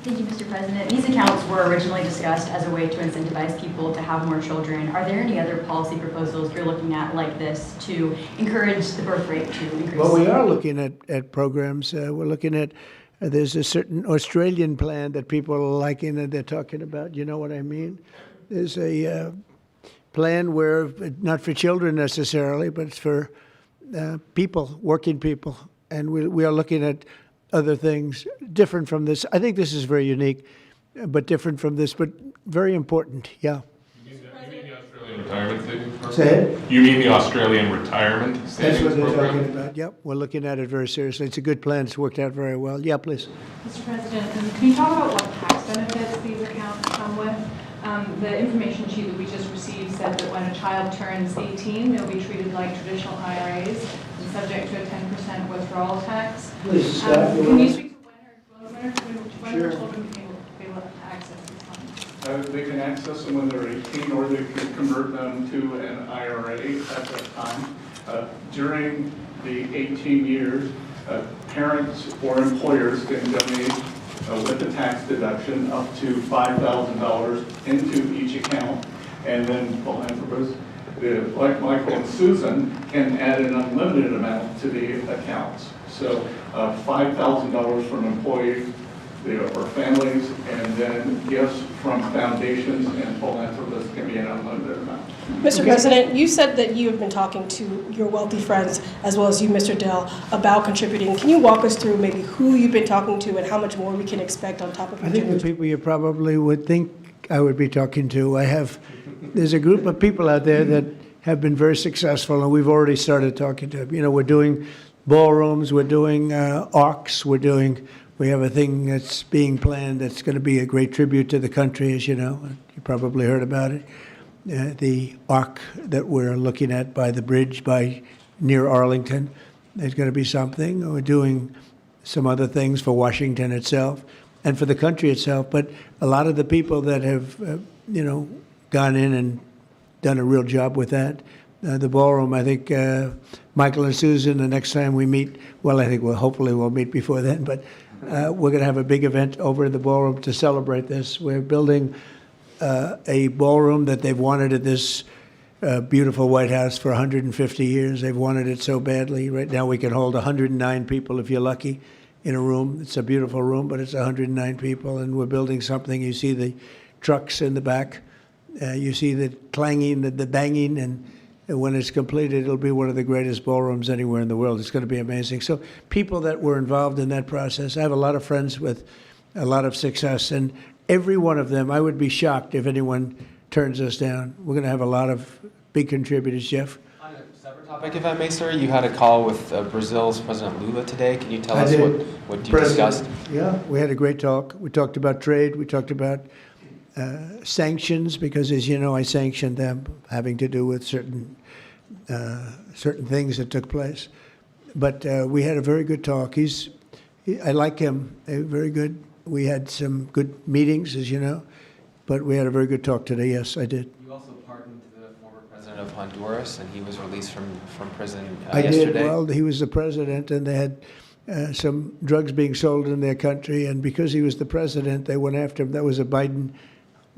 Thank you, Mr. President. These accounts were originally discussed as a way to incentivize people to have more children. Are there any other policy proposals you're looking at like this to encourage the birth rate to increase? Well, we are looking at programs. We're looking at, there's a certain Australian plan that people are liking and they're talking about. You know what I mean? There's a plan where, not for children necessarily, but it's for people, working people. And we are looking at other things different from this. I think this is very unique, but different from this, but very important. Yeah. You mean the Australian retirement savings program? Say it? You mean the Australian retirement savings program? That's what they're talking about. Yep, we're looking at it very seriously. It's a good plan. It's worked out very well. Yeah, please. Mr. President, can you talk about what tax benefits these accounts come with? The information sheet that we just received said that when a child turns 18, they'll be treated like traditional IRAs and subject to a 10% withdrawal tax. Please, can you speak to when Sure. children will be able to access these funds? They can access them when they're 18, or they can convert them to an IRA at that time. During the 18 years, parents or employers can donate with a tax deduction up to $5,000 into each account, and then philanthropists, like Michael and Susan, can add an unlimited amount to the accounts. So $5,000 from employees or families, and then gifts from foundations and philanthropists can be an unlimited amount. Mr. President, you said that you have been talking to your wealthy friends, as well as you, Mr. Dell, about contributing. Can you walk us through maybe who you've been talking to and how much more we can expect on top of I think the people you probably would think I would be talking to. There's a group of people out there that have been very successful, and we've already started talking to them. We're doing ballrooms, we're doing arcs, we have a thing that's being planned that's going to be a great tribute to the country, as you know. You probably heard about it. The arc that we're looking at by the bridge near Arlington, there's going to be something. We're doing some other things for Washington itself and for the country itself. But a lot of the people that have, gone in and done a real job with that, the ballroom. I think Michael and Susan, the next time we meet, well, I think hopefully we'll meet before then, but we're going to have a big event over in the ballroom to celebrate this. We're building a ballroom that they've wanted at this beautiful White House for 150 years. They've wanted it so badly. Right now we can hold 109 people if you're lucky in a room. It's a beautiful room, but it's 109 people, and we're building something. You see the trucks in the back. You see the clanging, the banging, and when it's completed, it'll be one of the greatest ballrooms anywhere in the world. It's going to be amazing. So people that were involved in that process, I have a lot of friends with a lot of success, and every one of them, I would be shocked if anyone turns us down. We're going to have a lot of big contributors. Jeff? On a separate topic, if I may, sir, you had a call with Brazil's President Lula today. Can you tell us what you discussed? Yeah, we had a great talk. We talked about trade. We talked about sanctions, because, as you know, I sanctioned them, having to do with certain things that took place. But we had a very good talk. I like him. Very good. We had some good meetings, as you know, but we had a very good talk today. Yes, I did. You also pardoned the former president of Honduras, and he was released from prison I yesterday. did. Well, he was the president, and they had some drugs being sold in their country, and because he was the president, they went after him. That was a Biden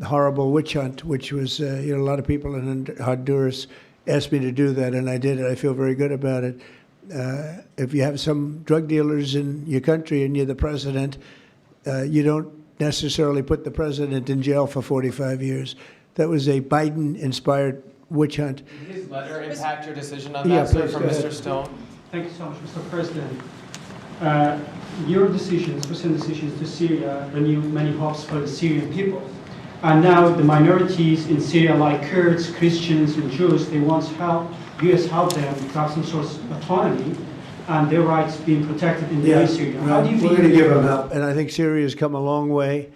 horrible witch hunt, which was, a lot of people in Honduras asked me to do that, and I did it. I feel very good about it. If you have some drug dealers in your country and you're the president, you don't necessarily put the president in jail for 45 years. That was a Biden-inspired witch hunt. Did his letter impact your decision on that, sir, from Mr. Stone? Thank you so much, Mr. President. Your decisions, recent decisions to Syria, renewed many hopes for the Syrian people. And now the minorities in Syria, like Kurds, Christians, and Jews, they want help. U.S. help them to have some sort of autonomy and their rights being protected in the Syria. How do you We're going to give them help, and I think Syria has come a long way.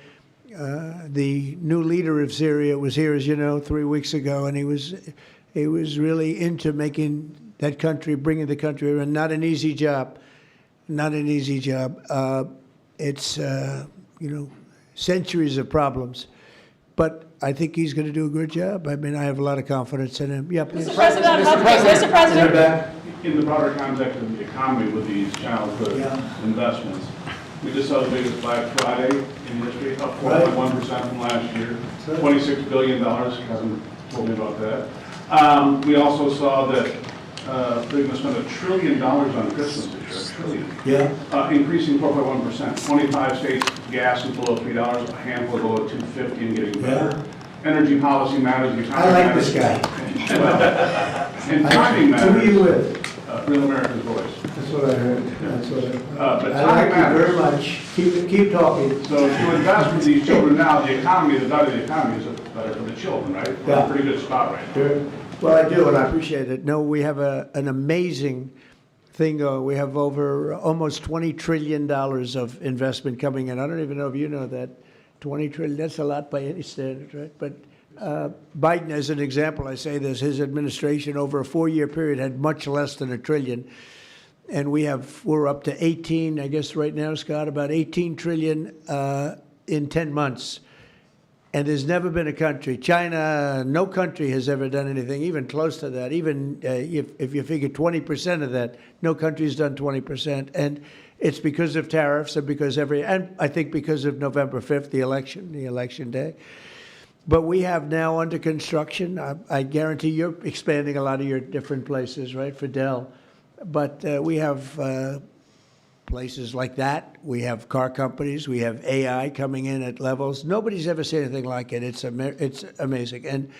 The new leader of Syria was here, as you know, 3 weeks ago, and he was really into making that country, bringing the country around. Not an easy job. Not an easy job. It's centuries of problems. But I think he's going to do a good job. I mean, I have a lot of confidence in him. Yeah, please. Mr. President. In the broader context of the economy with these childhood investments, we just saw the biggest Black Friday in history, up 4.1% from last year, $26 billion. Kevin told me about that. We also saw that they're going to spend $1 trillion on Christmas this year, $1 trillion. Yeah. Increasing 4.1%. 25 states, gas is below $3, a handful below $2.50 and getting better. Energy policy matters. The economy I like matters. this guy. And timing matters. Who are you with? Real America's Voice. That's what I heard. That's what But I timing like you matters. very much. Keep talking. So if you invest with these children now, the economy, the better the economy is, better for the children, right? We're in a pretty good spot right now. Sure. Well, I do, and I appreciate it. No, we have an amazing thing. We have over almost $20 trillion of investment coming in. I don't even know if you know that. 20 trillion, that's a lot by any standard, right? But Biden, as an example, I say this, his administration over a 4-year period had much less than $1 trillion. And we're up to 18, I guess right now, Scott, about 18 trillion in 10 months. And there's never been a country, China, no country has ever done anything even close to that. Even if you figure 20% of that, no country's done 20%. And it's because of tariffs and and I think because of November 5th, the election day. But we have now under construction, I guarantee you're expanding a lot of your different places, right, for Dell. But we have places like that. We have car companies. We have AI coming in at levels. Nobody's ever seen anything like it. It's amazing. And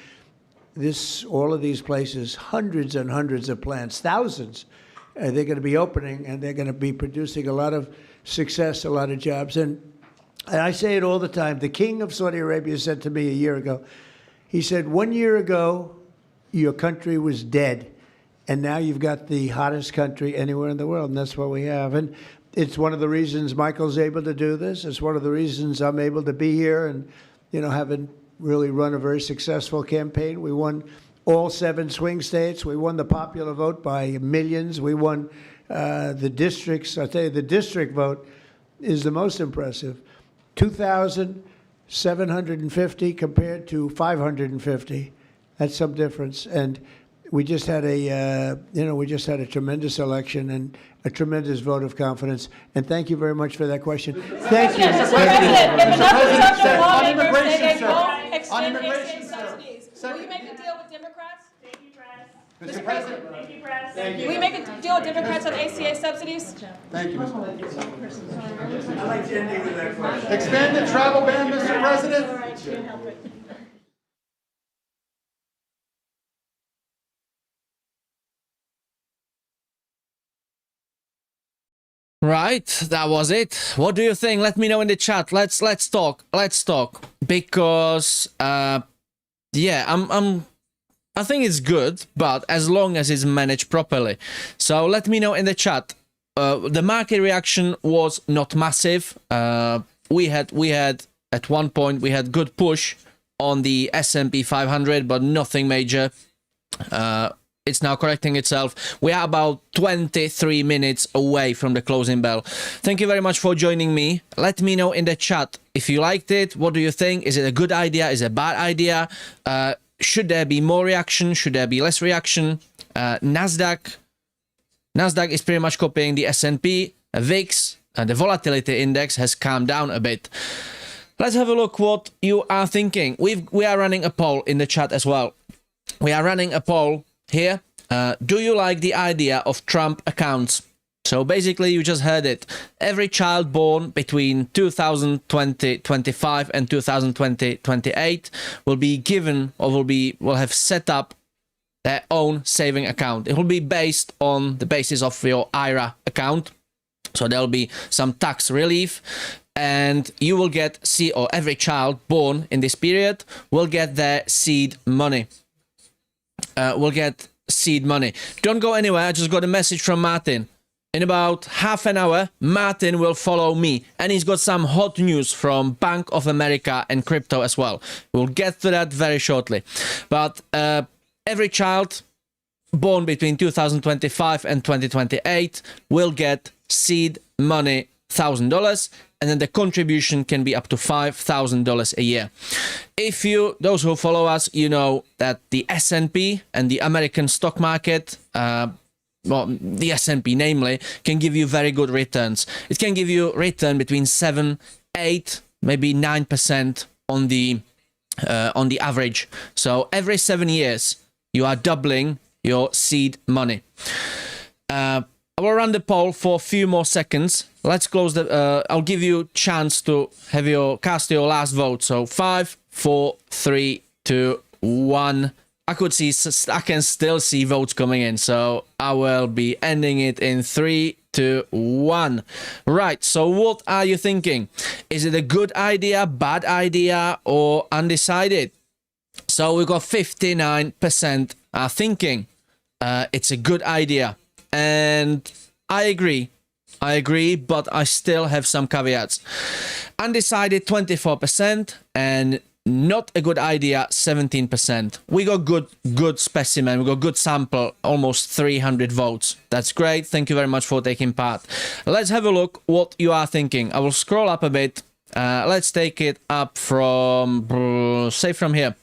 all of these places, hundreds and hundreds of plants, thousands, they're going to be opening, and they're going to be producing a lot of success, a lot of jobs. And I say it all the time. The king of Saudi Arabia said to me a year ago, he said, 1 year ago, your country was dead. And now you've got the hottest country anywhere in the world, and that's what we have. And it's one of the reasons Michael's able to do this. It's one of the reasons I'm able to be here and, having really run a very successful campaign. We won all 7 swing states. We won the popular vote by millions. We won the districts. I'll tell you, the district vote is the most impressive. 2,750 compared to 550. That's some difference. And we just had a tremendous election and a tremendous vote of confidence. And thank you very much for that question. Thank you. Mr. President, if enough of the lawmakers say they won't On extend immigration, ACA sir. subsidies, will you make a deal with Democrats? Mr. President. Thank you, Press. Will you make a deal with Democrats on ACA subsidies? Thank you, Mr. President. I like to end with that question. Expand the travel ban, Mr. President. Right, that was it. What do you think? Let me know in the chat. Let's talk. Let's talk because yeah, I think it's good, but as long as it's managed properly. So let me know in the chat. The market reaction was not massive. We had at one point we had good push on the S&P 500, but nothing major. It's now correcting itself. We are about 23 minutes away from the closing bell. Thank you very much for joining me. Let me know in the chat if you liked it. What do you think? Is it a good idea? Is it a bad idea? Should there be more reaction? Should there be less reaction? Nasdaq is pretty much copying the S&P. VIX, the volatility index, has calmed down a bit. Let's have a look what you are thinking. We are running a poll in the chat as well. We are running a poll here. Do you like the idea of Trump accounts? So basically, you just heard it. Every child born between 2025 and 2028 will be given or will have set up their own saving account. It will be based on the basis of your IRA account. So there'll be some tax relief, and you will get or every child born in this period will get their seed money. Don't go anywhere. I just got a message from Martyn. In about half an hour, Martyn will follow me, and he's got some hot news from Bank of America and crypto as well. We'll get to that very shortly. But every child born between 2025 and 2028 will get seed money, $1,000, and then the contribution can be up to $5,000 a year. Those who follow us, you know that the S&P and the American stock market, the S&P namely, can give you very good returns. It can give you return between 7, 8, maybe 9% on the average. So every 7 years, you are doubling your seed money. I will run the poll for a few more seconds. Let's close the. I'll give you a chance to have cast your last vote. So 5, 4, 3, 2, 1. I can still see votes coming in. So I will be ending it in 3, 2, 1. Right. So what are you thinking? Is it a good idea, bad idea, or undecided? So we've got 59% are thinking it's a good idea. And I agree, but I still have some caveats. Undecided 24% and not a good idea 17%. We got good specimen, we got good sample, almost 300 votes. That's great. Thank you very much for taking part. Let's have a look what you are thinking. I will scroll up a bit. Let's take it up from here.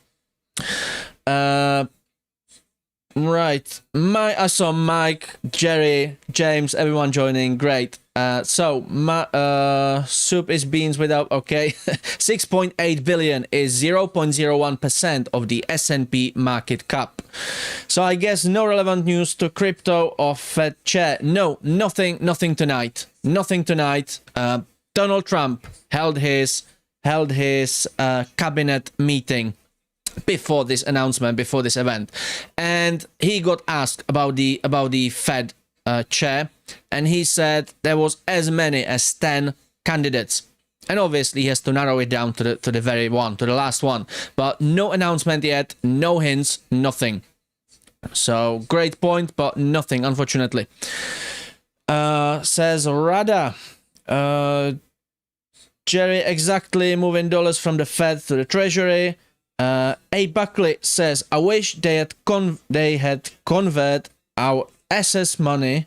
Right, I saw Mike, Jerry, James, everyone joining. Great. So soup is beans without. Okay, 6.8 billion is 0.01% of the S&P market cap. So I guess no relevant news to crypto or Fed chair. No, nothing tonight. Nothing tonight. Donald Trump held his cabinet meeting before this announcement, before this event, and he got asked about the Fed chair, and he said there was as many as 10 candidates, and obviously he has to narrow it down to the last one, but no announcement yet, no hints, nothing. So great point, but nothing, unfortunately. Says Rada, Jerry, exactly, moving dollars from the Fed to the Treasury. A. Buckley says, I wish they had convert our SS money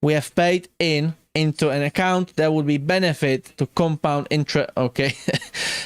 we have paid into an account that would be benefit to compound interest. Okay.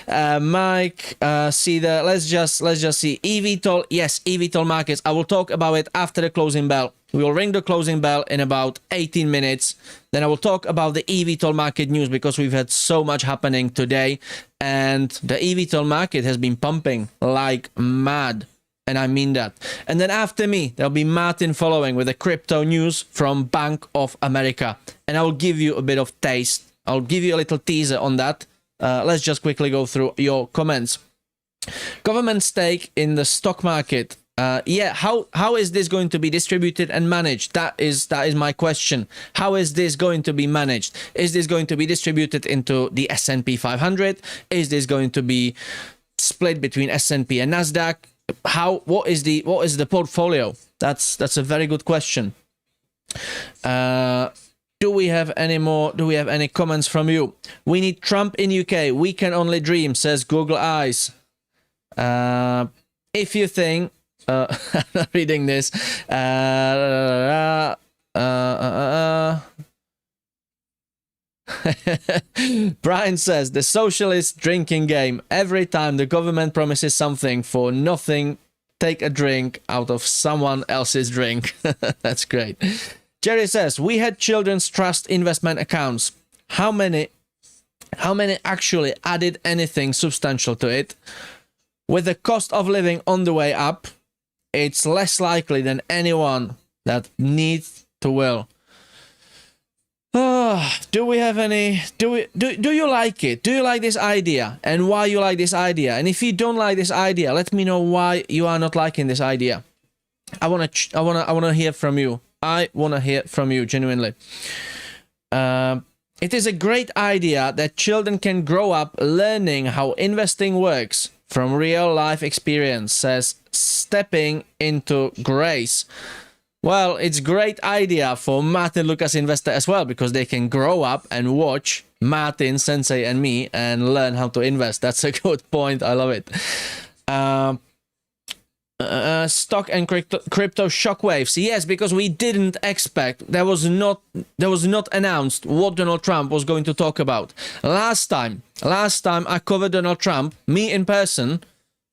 Mike, see the let's just see EVTOL. Yes, EVTOL markets. I will talk about it after the closing bell. We will ring the closing bell in about 18 minutes. Then I will talk about the EVTOL market news because we've had so much happening today, and the EVTOL market has been pumping like mad. And I mean that. And then after me, there'll be Martyn following with the crypto news from Bank of America. And I will give you a bit of taste. I'll give you a little teaser on that. Let's just quickly go through your comments. Government stake in the stock market. Yeah, how is this going to be distributed and managed? That is my question. How is this going to be managed? Is this going to be distributed into the S&P 500? Is this going to be split between S&P and Nasdaq? What is the portfolio? That's a very good question. Do we have any more? Do we have any comments from you? We need Trump in UK. We can only dream, says Google Eyes. If you think, reading this, Brian says the socialist drinking game. Every time the government promises something for nothing, take a drink out of someone else's drink. That's great. Jerry says we had children's trust investment accounts. How many actually added anything substantial to it? With the cost of living on the way up, it's less likely than anyone that needs to will. Do we have any? Do you like it? Do you like this idea? And why you like this idea? And if you don't like this idea, let me know why you are not liking this idea. I wanna hear from you. I wanna hear from you genuinely. It is a great idea that children can grow up learning how investing works from real life experience, says Stepping into Grace. Well, it's a great idea for Martyn Lucas Investor as well, because they can grow up and watch Martyn, Sensei and me and learn how to invest. That's a good point. I love it. Stock and crypto shockwaves. Yes, because we didn't expect, there was not announced what Donald Trump was going to talk about. Last time I covered Donald Trump, me in person,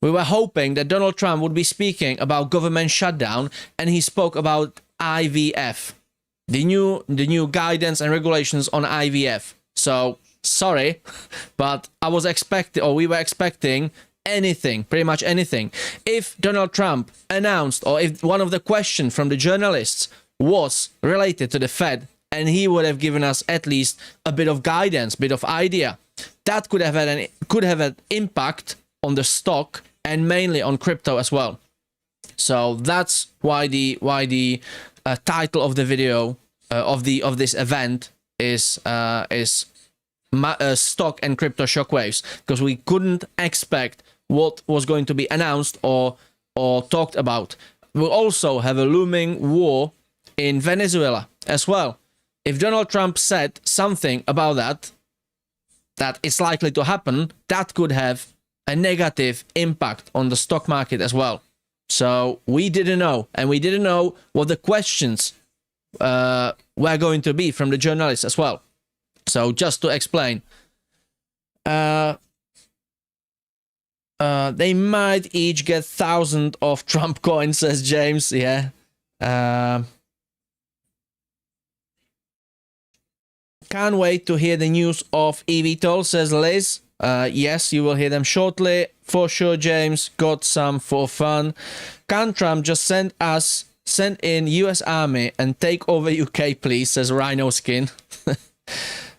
we were hoping that Donald Trump would be speaking about government shutdown, and he spoke about IVF, the new guidance and regulations on IVF. So sorry, but we were expecting anything, pretty much anything. If Donald Trump announced, or if one of the questions from the journalists was related to the Fed, and he would have given us at least a bit of guidance, bit of idea, that could have had an impact on the stock and mainly on crypto as well. So that's why the title of the video of this event is stock and crypto shockwaves, because we couldn't expect what was going to be announced or talked about. We'll also have a looming war in Venezuela as well. If Donald Trump said something about that it's likely to happen, that could have a negative impact on the stock market as well. So we didn't know, and we didn't know what the questions were going to be from the journalists as well. So just to explain, they might each get 1,000 of Trump coins, says James. Yeah. Can't wait to hear the news of EVTOL, says Liz. Yes, you will hear them shortly. For sure, James. Got some for fun. Can Trump just send in US Army and take over UK, please, says Rhino Skin.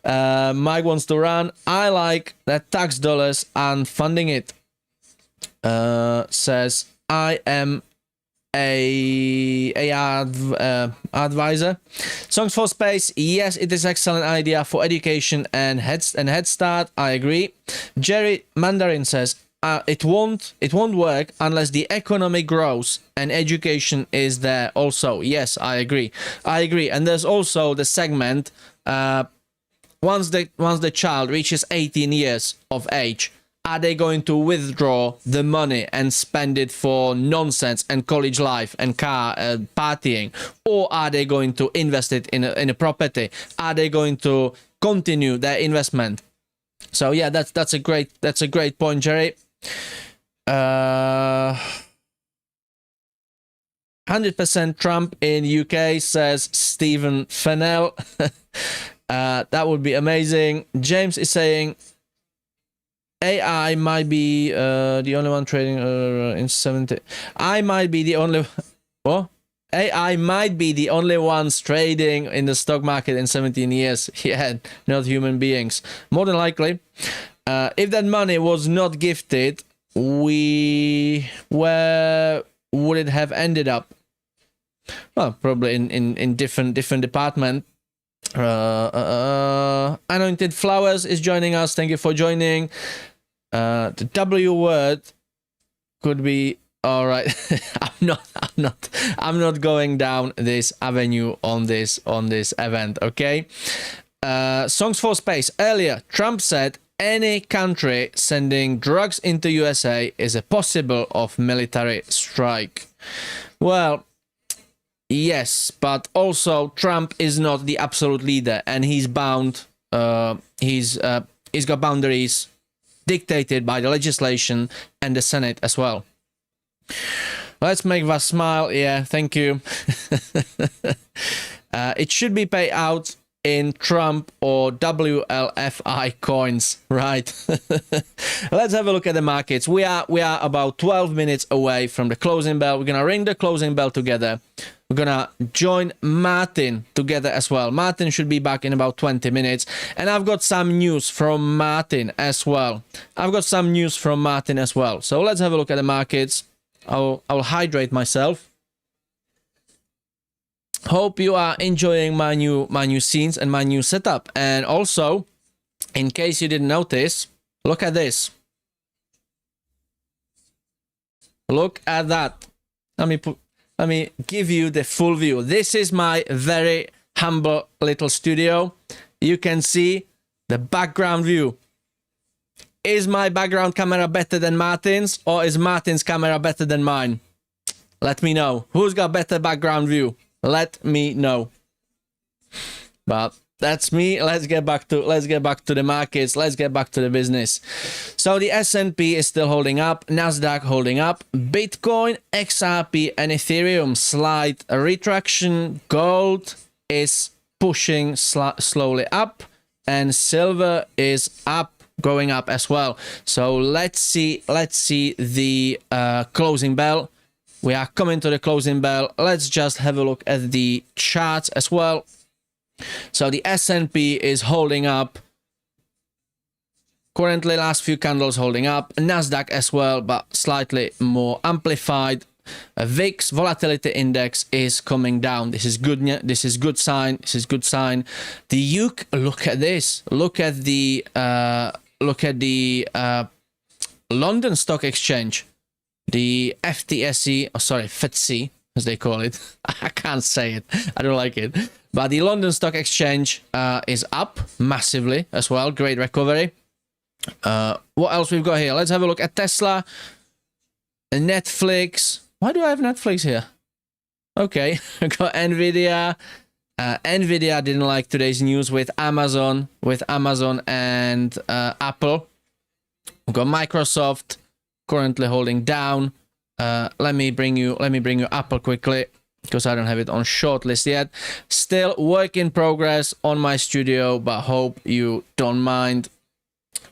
Mike wants to run. I like that tax dollars and funding it. Says I am advisor. Songs for Space. Yes, it is excellent idea for education and head start. I agree. Jerry Mandarin says it won't work unless the economy grows and education is there also. Yes, I agree. And there's also the segment once the child reaches 18 years of age, are they going to withdraw the money and spend it for nonsense and college life and car partying? Or are they going to invest it in a property? Are they going to continue their investment? So yeah, that's a great point, Jerry. 100% Trump in UK, says Stephen Fennell. That would be amazing. James is saying AI might be the only one trading in 70. I might be the only. What? AI might be the only ones trading in the stock market in 17 years. Yeah, not human beings. More than likely. If that money was not gifted, where would it have ended up? Well, probably in different department. Anointed Flowers is joining us. Thank you for joining. The W word could be all right. I'm not going down this avenue on this event. Okay. Songs for Space. Earlier, Trump said any country sending drugs into USA is a possible of military strike. Well, yes, but also Trump is not the absolute leader, and he's bound. He's got boundaries dictated by the legislation and the Senate as well. Let's make Vas smile. Yeah, thank you. It should be paid out in Trump or WLFI coins, right? Let's have a look at the markets. We are about 12 minutes away from the closing bell. We're gonna ring the closing bell together. We're gonna join Martyn together as well. Martyn should be back in about 20 minutes. And I've got some news from Martyn as well. So let's have a look at the markets. I'll hydrate myself. Hope you are enjoying my new scenes and my new setup. And also, in case you didn't notice, look at this. Look at that. Let me give you the full view. This is my very humble little studio. You can see the background view. Is my background camera better than Martyn's, or is Martyn's camera better than mine? Let me know. Who's got better background view? Let me know. But that's me. Let's get back to the markets. Let's get back to the business. So the S&P is still holding up, Nasdaq holding up, Bitcoin, XRP, and Ethereum slight retraction. Gold is pushing slowly up, and silver is up, going up as well. So let's see the closing bell. We are coming to the closing bell. Let's just have a look at the charts as well. So the S&P is holding up. Currently, last few candles holding up. Nasdaq as well, but slightly more amplified. VIX volatility index is coming down. This is good. This is good sign. The UK. Look at this. Look at the London Stock Exchange. The FTSE, FTSE, as they call it. I can't say it. I don't like it. But the London Stock Exchange is up massively as well. Great recovery. What else we've got here? Let's have a look at Tesla, Netflix. Why do I have Netflix here? Okay, I got Nvidia. Nvidia didn't like today's news with Amazon and Apple. We've got Microsoft currently holding down. Let me bring you Apple quickly, because I don't have it on shortlist yet. Still work in progress on my studio, but hope you don't mind.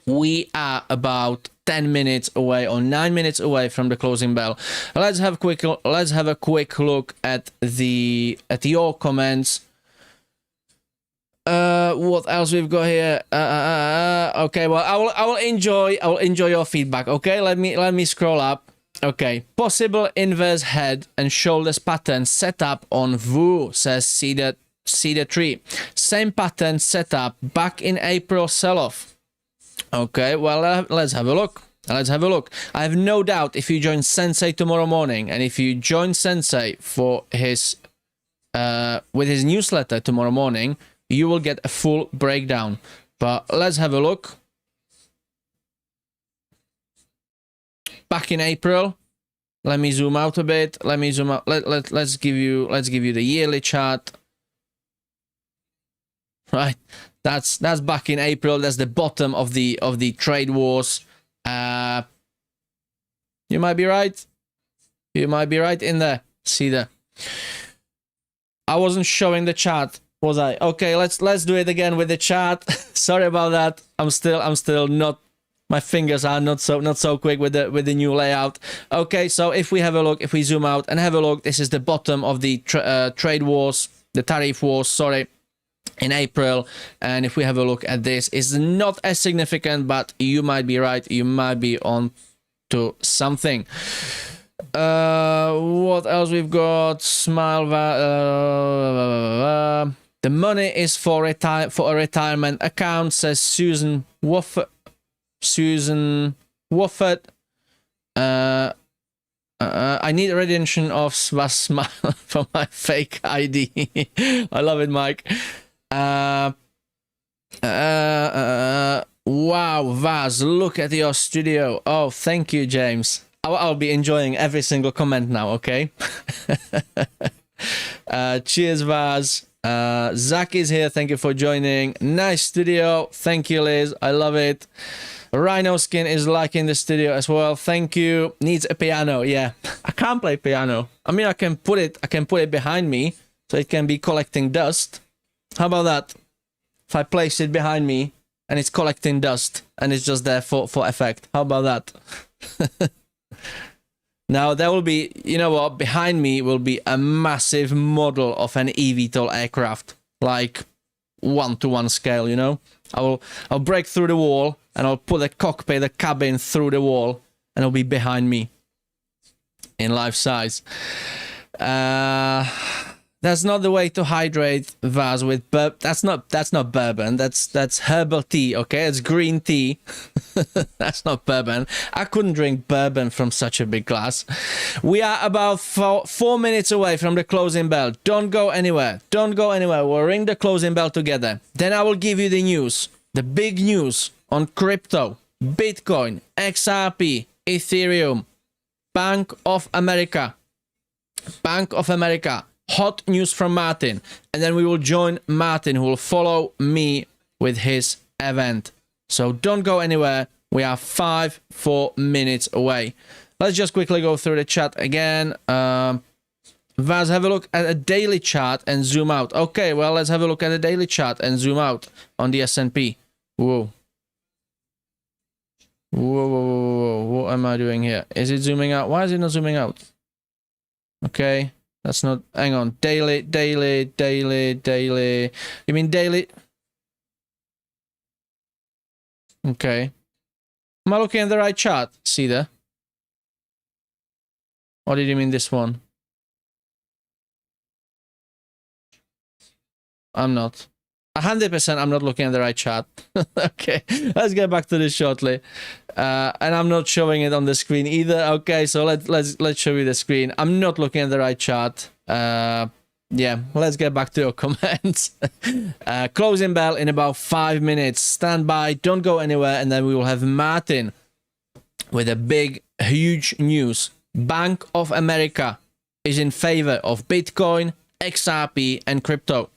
We are about 10 minutes away or 9 minutes away from the closing bell. Let's have a quick look at your comments. What else we've got here? Okay, well, I will enjoy your feedback. Okay, let me scroll up. Okay, possible inverse head and shoulders pattern set up on VU, says Cedar Tree. Same pattern set up back in April sell-off. Okay, well, let's have a look. I have no doubt if you join Sensei tomorrow morning, and if you join Sensei for his with his newsletter tomorrow morning, you will get a full breakdown. But let's have a look. Back in April, let me zoom out a bit. Let's give you the yearly chart. Right, That's back in April. That's the bottom of the trade wars. You might be right. You might be right in there. See there. I wasn't showing the chart, was I? Okay, let's do it again with the chart. Sorry about that. I'm still not. My fingers are not so quick with the new layout. Okay, so if we have a look, if we zoom out and have a look, this is the bottom of the trade wars, the tariff wars. Sorry. In April, and if we have a look at this, it's not as significant, but you might be right. You might be on to something. What else we've got? Smile. The money is for a retirement account, says Susan Wofford. I need a redemption of Smile for my fake ID. I love it, Mike. Wow, Vaz, look at your studio. Oh, thank you, James. I'll be enjoying every single comment now, okay? Cheers, Vaz. Zach is here. Thank you for joining. Nice studio. Thank you, Liz. I love it. Rhino Skin is liking the studio as well. Thank you. Needs a piano. Yeah, I can't play piano. I mean, I can put it behind me so it can be collecting dust. How about that? If I place it behind me and it's collecting dust and it's just there for effect. How about that? Now there will be, you know what, behind me will be a massive model of an EVTOL aircraft, like 1-to-1 scale, you know? I'll break through the wall and I'll put the cockpit, the cabin through the wall, and it'll be behind me in life size. That's not the way to hydrate, Vaz, with that's not bourbon. That's herbal tea, okay? It's green tea. That's not bourbon. I couldn't drink bourbon from such a big glass. We are about 4 minutes away from the closing bell. Don't go anywhere. Don't go anywhere. We'll ring the closing bell together. Then I will give you the news, the big news on crypto, Bitcoin, XRP, Ethereum, Bank of America. Bank of America. Hot news from Martyn, and then we will join Martyn, who will follow me with his event. So don't go anywhere. We are 4 minutes away. Let's just quickly go through the chat again. Vaz, have a look at a daily chart and zoom out. Okay, well, let's have a look at a daily chart and zoom out on the S&P. Whoa. Whoa. What am I doing here? Is it zooming out? Why is it not zooming out? Okay. That's not, hang on, daily. You mean daily? Okay. Am I looking at the right chart? See there? Or did you mean this one? I'm not. 100% I'm not looking at the right chart. Okay, let's get back to this shortly. And I'm not showing it on the screen either. Okay, so let's show you the screen. I'm not looking at the right chart. Yeah, let's get back to your comments. Closing bell in about 5 minutes. Stand by, don't go anywhere, and then we will have Martyn with a big, huge news. Bank of America is in favor of Bitcoin, XRP, and crypto.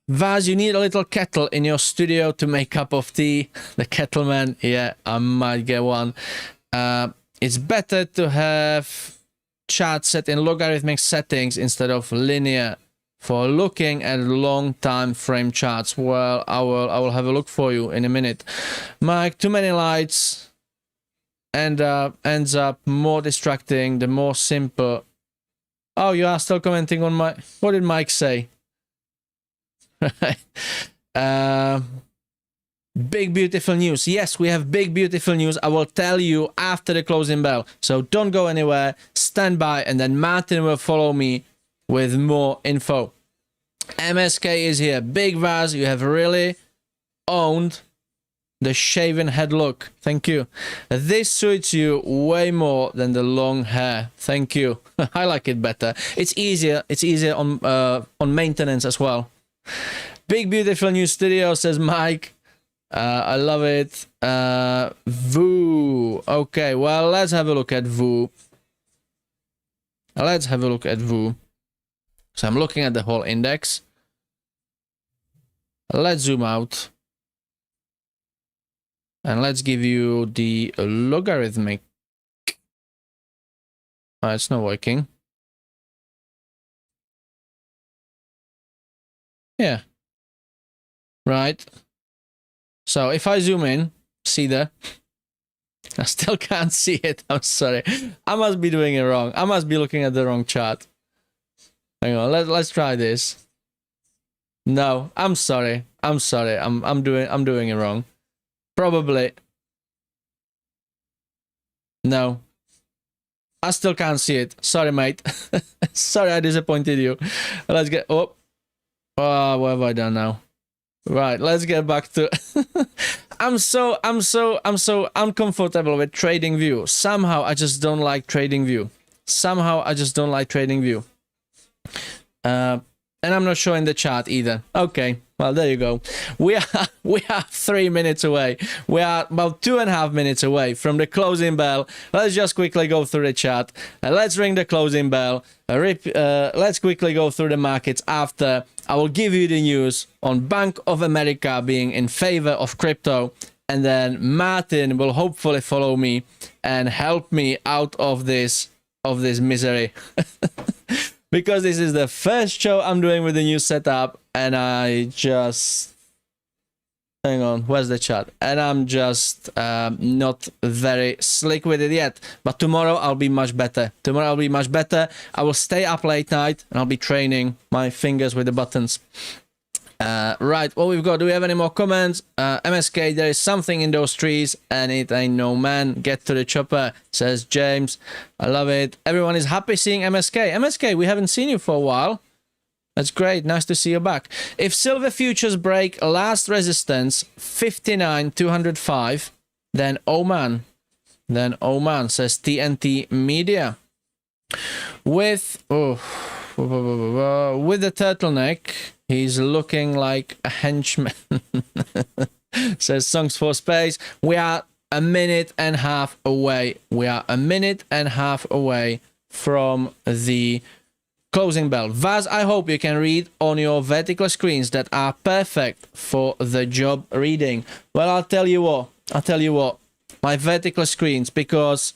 Vaz, you need a little kettle in your studio to make cup of tea. The kettle man, yeah, I might get one. It's better to have chart set in logarithmic settings instead of linear for looking at long time frame charts. Well, I will have a look for you in a minute. Mike, too many lights and ends up more distracting the more simple. Oh, you are still commenting on my... What did Mike say? Big beautiful news. Yes, we have big beautiful news. I will tell you after the closing bell. So don't go anywhere. Stand by, and then Martyn will follow me with more info. MSK is here. Big Vaz, you have really owned the shaven head look. Thank you. This suits you way more than the long hair. Thank you. I like it better. It's easier. It's easier on maintenance as well. Big beautiful new studio, says Mike. I love it. VOO. Okay, well, let's have a look at VOO. Let's have a look at VOO. So I'm looking at the whole index. Let's zoom out. And let's give you the logarithmic. Oh, it's not working. Yeah. Right. So if I zoom in, see there? I still can't see it. I'm sorry. I must be doing it wrong. I must be looking at the wrong chart. Hang on. Let's try this. No, I'm sorry. I'm sorry. I'm doing it wrong. Probably. No. I still can't see it. Sorry, mate. Sorry, I disappointed you. Let's get. Oh, what have I done now? Right, let's get back to. I'm so uncomfortable with TradingView. Somehow I just don't like TradingView. And I'm not showing the chart either. Okay, well there you go. We are 3 minutes away. We are about 2.5 minutes away from the closing bell. Let's just quickly go through the chart. Let's ring the closing bell. Let's quickly go through the markets after. I will give you the news on Bank of America being in favor of crypto, and then Martyn will hopefully follow me and help me out of this misery. Because this is the first show I'm doing with the new setup, and I just... Hang on, where's the chart? And I'm just not very slick with it yet. But tomorrow I'll be much better. I will stay up late night, and I'll be training my fingers with the buttons. Right, what we've got, do we have any more comments? MSK, there is something in those trees, and it ain't no man. Get to the chopper, says James. I love it. Everyone is happy seeing MSK. MSK, we haven't seen you for a while. That's great. Nice to see you back. If silver futures break last resistance, 59,205, then oh man, says TNT Media. With the turtleneck, he's looking like a henchman. Says Songs for Space. We are a minute and a half away. From the closing bell. Vaz, I hope you can read on your vertical screens that are perfect for the job reading. Well, I'll tell you what. My vertical screens, because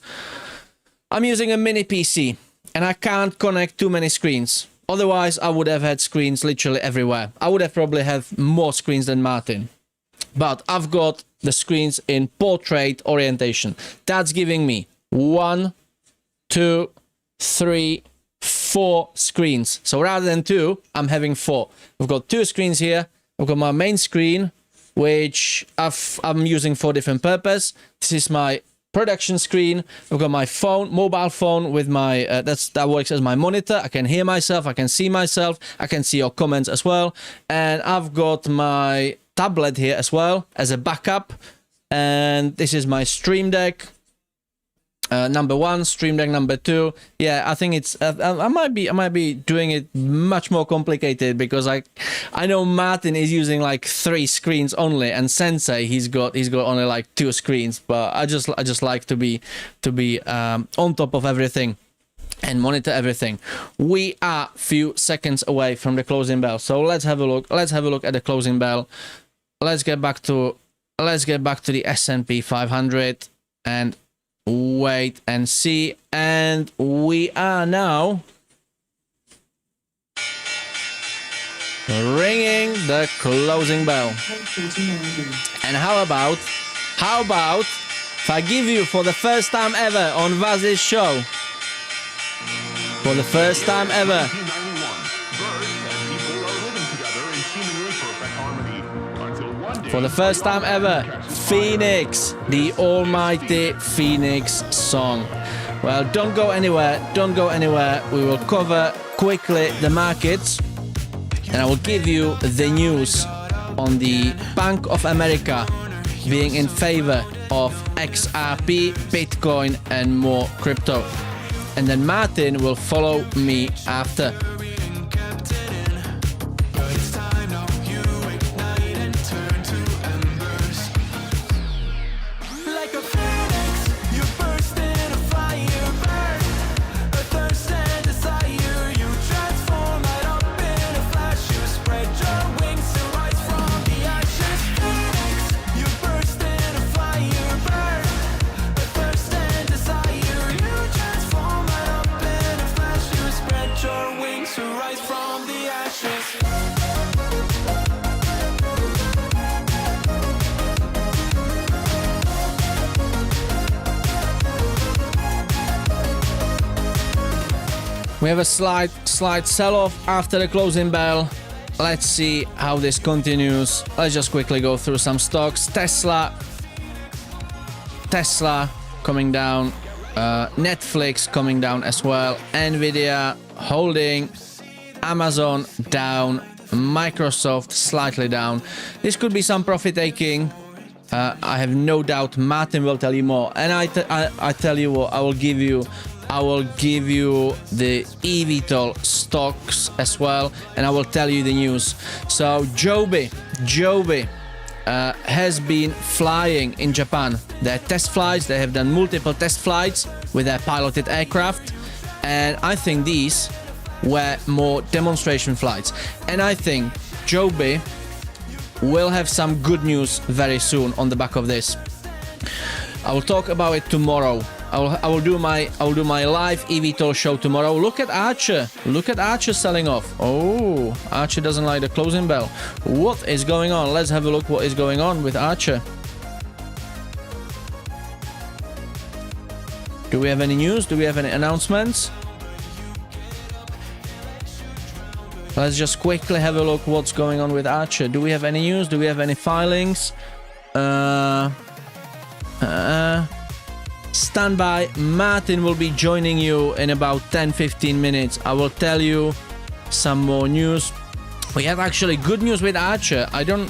I'm using a mini PC and I can't connect too many screens. Otherwise, I would have had screens literally everywhere. I would have probably have more screens than Martyn. But I've got the screens in portrait orientation. That's giving me 1, 2, 3, 4 screens. So rather than 2, I'm having 4. I've got 2 screens here. I've got my main screen, which I'm using for different purpose. This is my production screen. I've got my phone, mobile phone with my that works as my monitor. I can hear myself, I can see myself, I can see your comments as well. And I've got my tablet here as well as a backup. And this is my Stream Deck. Number 1, Stream Deck number 2. Yeah, I think it's I might be doing it much more complicated, because I know Martyn is using like 3 screens only, and Sensei he's got only like 2 screens. But I just like to be on top of everything and monitor everything. We are few seconds away from the closing bell, so let's have a look. Let's have a look at the closing bell. Let's get back to the S&P 500 and wait and see. And we are now ringing the closing bell. And how about if I give you for the first time ever on Vaz's show, for the first time ever, Phoenix, the almighty Phoenix song. Well, don't go anywhere. We will cover quickly the markets, and I will give you the news on the Bank of America being in favor of XRP, Bitcoin, and more crypto. And then Martyn will follow me after. to rise from the ashes. We have a slight sell-off after the closing bell. Let's see how this continues. Let's just quickly go through some stocks. Tesla coming down. Netflix coming down as well. Nvidia holding. Amazon down. Microsoft slightly down. This could be some profit taking. I have no doubt Martyn will tell you more. And I tell you what, I will give you the EVTOL stocks as well, and I will tell you the news. So Joby has been flying in Japan. Their test flights, they have done multiple test flights with their piloted aircraft, and I think these were more demonstration flights. And I think Joby will have some good news very soon on the back of this. I will talk about it tomorrow. I will do my live EVTOL show tomorrow. Look at Archer. Look at Archer selling off. Oh, Archer doesn't like the closing bell. What is going on? Let's have a look what is going on with Archer. Do we have any news? Do we have any announcements? Let's just quickly have a look what's going on with Archer. Do we have any news? Do we have any filings? Stand by. Martyn will be joining you in about 10-15 minutes. I will tell you some more news. We have actually good news with Archer. I'm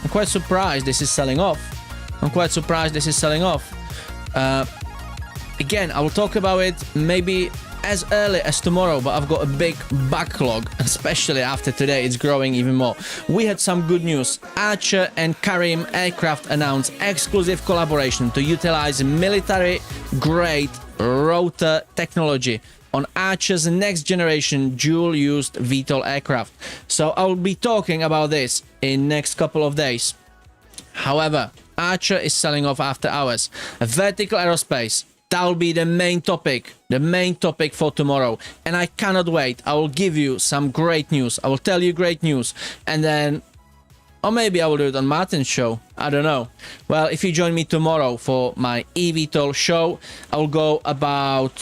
quite surprised this is selling off. Again, I will talk about it maybe as early as tomorrow, but I've got a big backlog, especially after today. It's growing even more. We had some good news. Archer and Karim Aircraft announced exclusive collaboration to utilize military-grade rotor technology on Archer's next generation dual-use VTOL aircraft. So I'll be talking about this in next couple of days. However, Archer is selling off after hours. Vertical aerospace, that will be the main topic for tomorrow, and I cannot wait. I will give you some great news. I will tell you great news, and then, or maybe I will do it on Martyn's show. I don't know. Well, if you join me tomorrow for my EVTOL show, I'll go about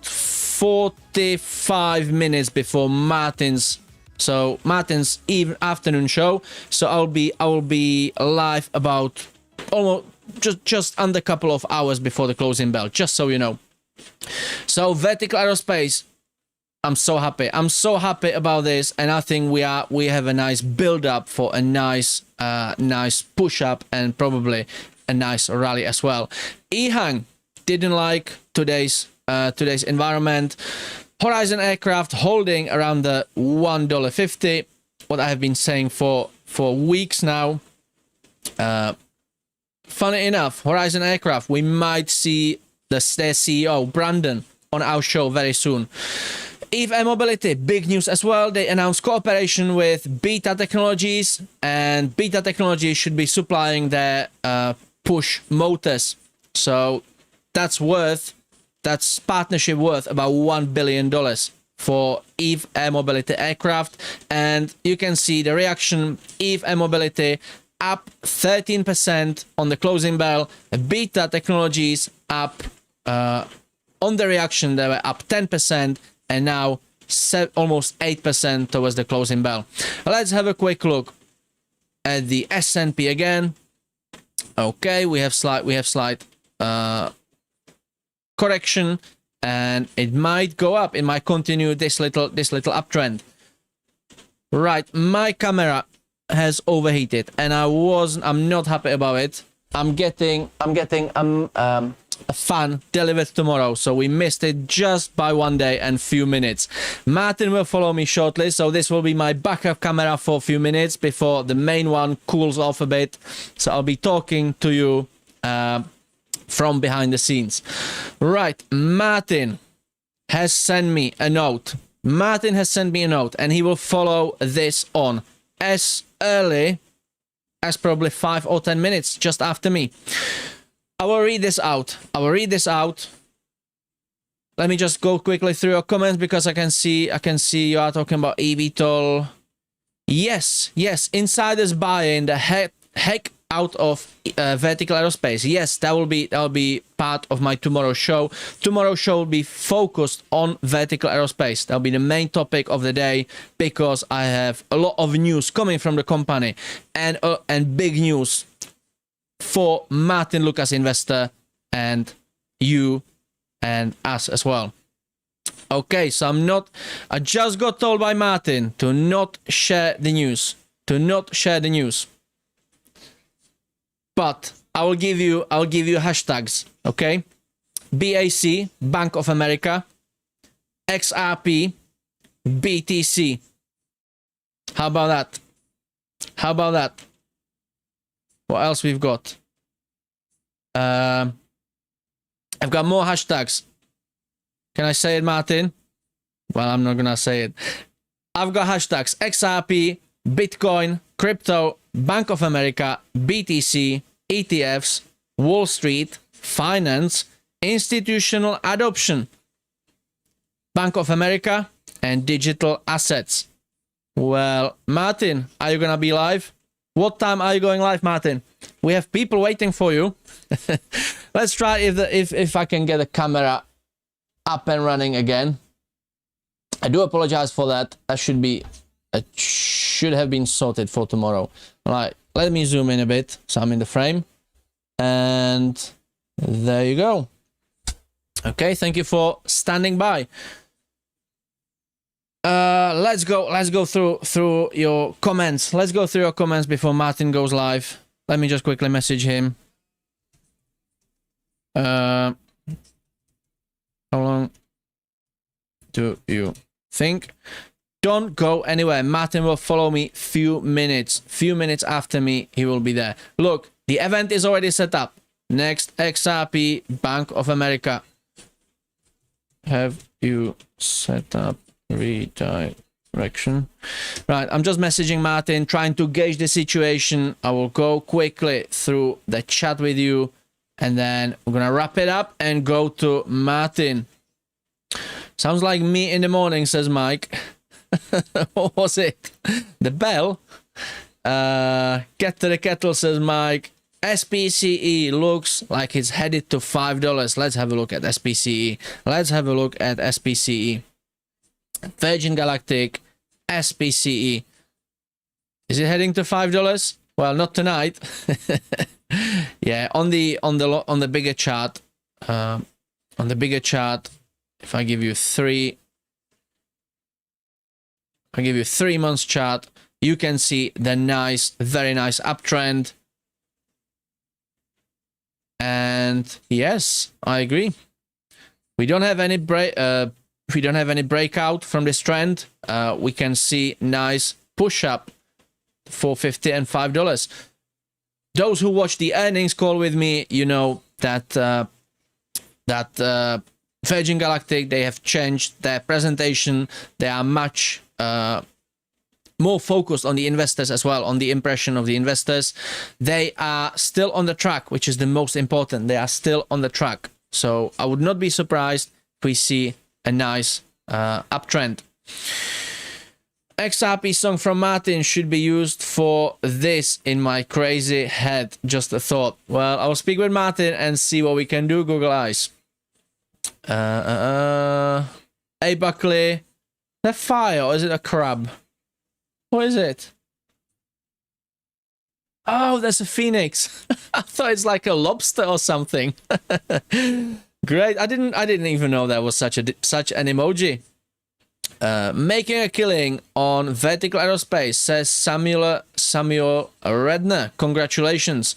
45 minutes before Martyn's. So Martyn's afternoon show. So I will be live about almost just under a couple of hours before the closing bell, just so you know. So vertical aerospace, I'm so happy about this, and I think we have a nice build up for a nice push up and probably a nice rally as well. EHang didn't like today's environment. Horizon Aircraft holding around the $1.50, what I have been saying for weeks now. Funny enough, Horizon Aircraft, we might see their CEO, Brandon, on our show very soon. Eve Air Mobility, big news as well. They announced cooperation with Beta Technologies, and Beta Technologies should be supplying their push motors. So that's partnership worth about $1 billion for Eve Air Mobility aircraft. And you can see the reaction. Eve Air Mobility up 13% on the closing bell. Beta Technologies up on the reaction, they were up 10%, and now almost 8% towards the closing bell. Let's have a quick look at the S&P again. Okay, we have slight correction, and it might go up. It might continue this little uptrend. Right, my camera has overheated, and I'm not happy about it. I'm getting a fan delivered tomorrow, so we missed it just by 1 day and few minutes. Martyn will follow me shortly, so this will be my backup camera for a few minutes before the main one cools off a bit. So I'll be talking to you from behind the scenes. Right, Martyn has sent me a note. And he will follow this on as early as probably 5 or 10 minutes just after me. I will read this out. let me just go quickly through your comments because I can see you are talking about EVTOL. Yes, insiders buying the heck out of vertical aerospace. Yes, that will be part of my tomorrow show. Tomorrow show will be focused on vertical aerospace. That'll be the main topic of the day because I have a lot of news coming from the company and big news for Martyn Lucas Investor and you and us as well. Okay, so I just got told by Martyn to not share the news. But I will give you hashtags, okay? BAC, Bank of America, XRP, BTC. How about that? What else we've got? I've got more hashtags. Can I say it, Martyn? Well, I'm not gonna say it. I've got hashtags XRP, Bitcoin, crypto, Bank of America, BTC, ETFs, Wall Street, finance, institutional adoption, Bank of America, and digital assets. Well, Martyn, are you gonna be live? What time are you going live, Martyn? We have people waiting for you. Let's try if I can get the camera up and running again. I do apologize for that. It should have been sorted for tomorrow. Right, let me zoom in a bit so I'm in the frame. And there you go. Okay, thank you for standing by. Let's go through your comments. Let's go through your comments before Martyn goes live. Let me just quickly message him. How long do you think? Don't go anywhere. Martyn will follow me few minutes after me. He will be there. Look, the event is already set up. Next, XRP, Bank of America. Have you set up redirection? Right, I'm just messaging Martyn, trying to gauge the situation. I will go quickly through the chat with you, and then we're gonna wrap it up and go to Martyn. Sounds like me in the morning, says Mike. What was it? The bell? Get to the kettle, says Mike. SPCE looks like it's headed to $5. Let's have a look at SPCE. Virgin Galactic, SPCE. Is it heading to $5? Well, not tonight. Yeah, on the bigger chart, if I give you 3 months chart, you can see the very nice uptrend. And yes, I agree. We don't have any breakout from this trend. We can see nice push up, $4.50 and $5. Those who watch the earnings call with me, you know that Virgin Galactic, they have changed their presentation. They are much more focused on the investors as well, on the impression of the investors. They are still on the track, which is the most important. They are still on the track. So I would not be surprised if we see a nice uptrend. XRP song from Martyn should be used for this in my crazy head. Just a thought. Well, I'll speak with Martyn and see what we can do. Google Eyes. Hey, Buckley. That fire, or is it a crab? What is it? Oh, there's a phoenix. I thought it's like a lobster or something. Great. I didn't even know there was such an emoji. Making a killing on vertical aerospace, says Samuel Redner. Congratulations.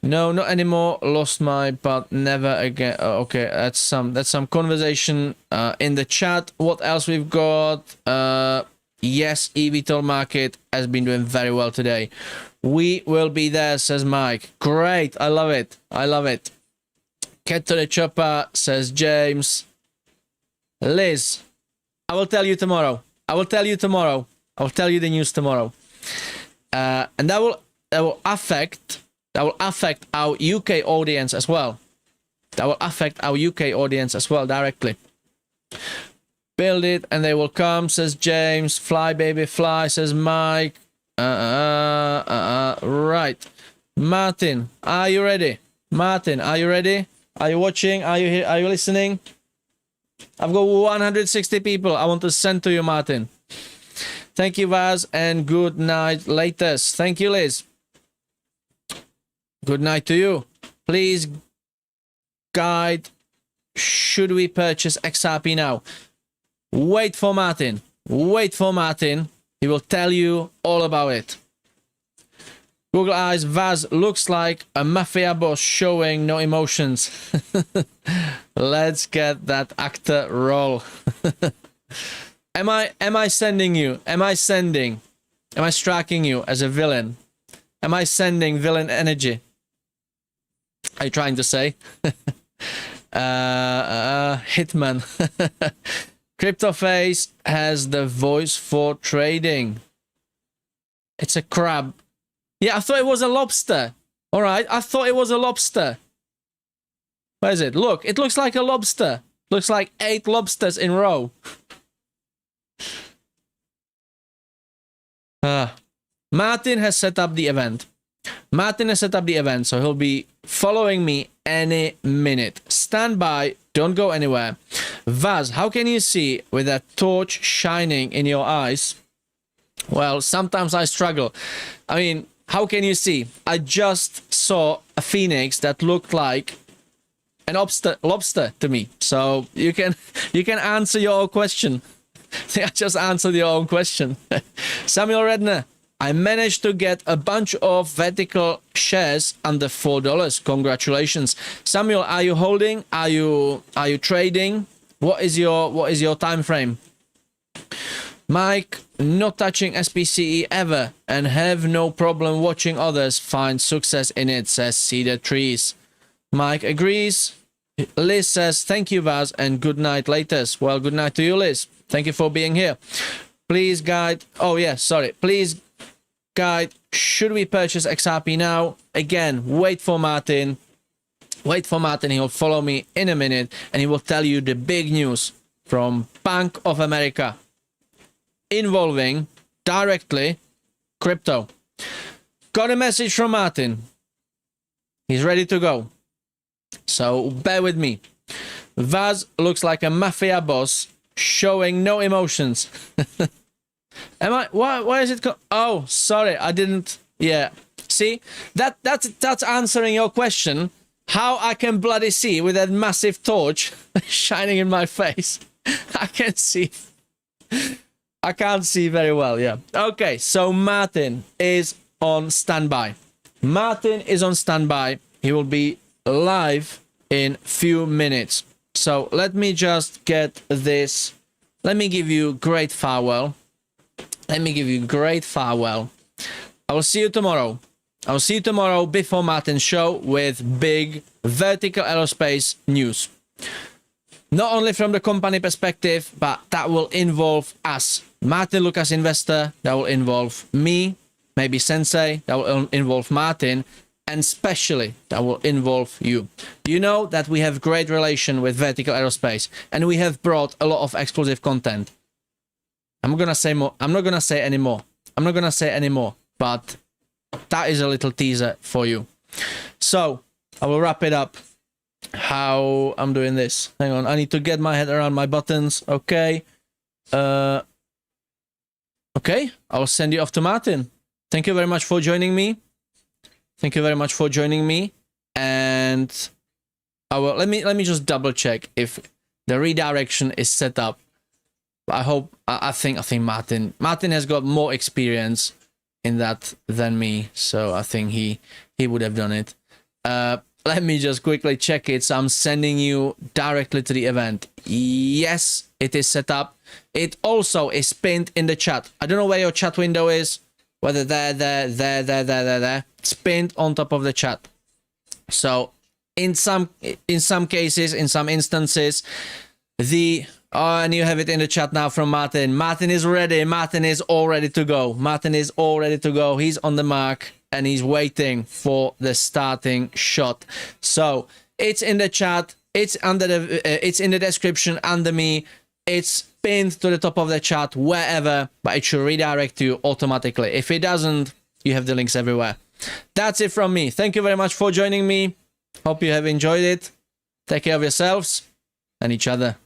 No, not anymore. Lost my but never again. Okay, that's some conversation in the chat. What else we've got? Yes, EVTOL market has been doing very well today. We will be there, says Mike. Great. I love it. Get to the chopper, says James. Liz, I will tell you tomorrow. I will tell you the news tomorrow. And that will affect our UK audience as well. Directly. Build it and they will come, says James. Fly, baby, fly, says Mike. Right. Martyn, are you ready? Martyn, are you ready? Are you watching? Are you here? Are you listening? I've got 160 people I want to send to you, Martyn. Thank you, Vaz, and good night, latest. Thank you, Liz. Good night to you. Please guide, should we purchase XRP now? Wait for Martyn. Wait for Martyn. He will tell you all about it. Google Eyes, Vaz looks like a mafia boss showing no emotions. Let's get that actor role. Am I sending you? Am I striking you as a villain? Am I sending villain energy? Are you trying to say? Hitman. CryptoFace has the voice for trading. It's a crab. Yeah, I thought it was a lobster. All right, I thought it was a lobster. Where is it? Look, it looks like a lobster. Looks like 8 lobsters in a row. Martyn has set up the event. Martyn has set up the event, so he'll be following me any minute. Stand by, don't go anywhere. Vaz, how can you see with that torch shining in your eyes? Well, sometimes I struggle. I mean, how can you see? I just saw a phoenix that looked like an lobster to me. So you can answer your own question. I just answered your own question. Samuel Redner, I managed to get a bunch of vertical shares under $4. Congratulations. Samuel, are you holding? Are you trading? What is your time frame? Mike, not touching SPCE ever and have no problem watching others find success in it, says Cedar Trees. Mike agrees. Liz says, thank you, Vaz, and good night, latest. Well, good night to you, Liz. Thank you for being here. Please guide. Oh, yeah, sorry. Please guide. Should we purchase XRP now? Again, wait for Martyn. Wait for Martyn. He'll follow me in a minute and he will tell you the big news from Bank of America involving directly crypto. Got a message from Martyn. He's ready to go. So bear with me. Vaz looks like a mafia boss showing no emotions. Why is it oh, sorry, I didn't. Yeah. See? That's answering your question. How I can bloody see with that massive torch shining in my face. I can see. I can't see very well, yeah. Okay, so Martyn is on standby. Martyn is on standby. He will be live in few minutes. So let me just get this. Let me give you great farewell. Let me give you great farewell. I will see you tomorrow. I will see you tomorrow before Martyn's show with big vertical aerospace news. Not only from the company perspective, but that will involve us. Martyn Lucas Investor, that will involve me, maybe Sensei, that will involve Martyn, and especially that will involve you. You know that we have great relation with vertical aerospace, and we have brought a lot of exclusive content. I'm gonna say more. I'm not gonna say anymore. I'm not gonna say anymore, but that is a little teaser for you. So I will wrap it up. How I'm doing this. Hang on, I need to get my head around my buttons. Okay. Okay, I'll send you off to Martyn. Thank you very much for joining me. Thank you very much for joining me. And I will let me just double check if the redirection is set up. I think Martyn has got more experience in that than me, so I think he would have done it. Let me just quickly check it. So I'm sending you directly to the event. Yes, it is set up. It also is pinned in the chat. I don't know where your chat window is, whether there. It's pinned on top of the chat. So in some cases, in some instances, and you have it in the chat now from Martyn. Martyn is ready. Martyn is all ready to go. Martyn is all ready to go. He's on the mark and he's waiting for the starting shot. So it's in the chat. It's under it's in the description under me. it's pinned to the top of the chat wherever, but it should redirect you automatically. If it doesn't, you have the links everywhere. That's it from me. Thank you very much for joining me. Hope you have enjoyed it. Take care of yourselves and each other.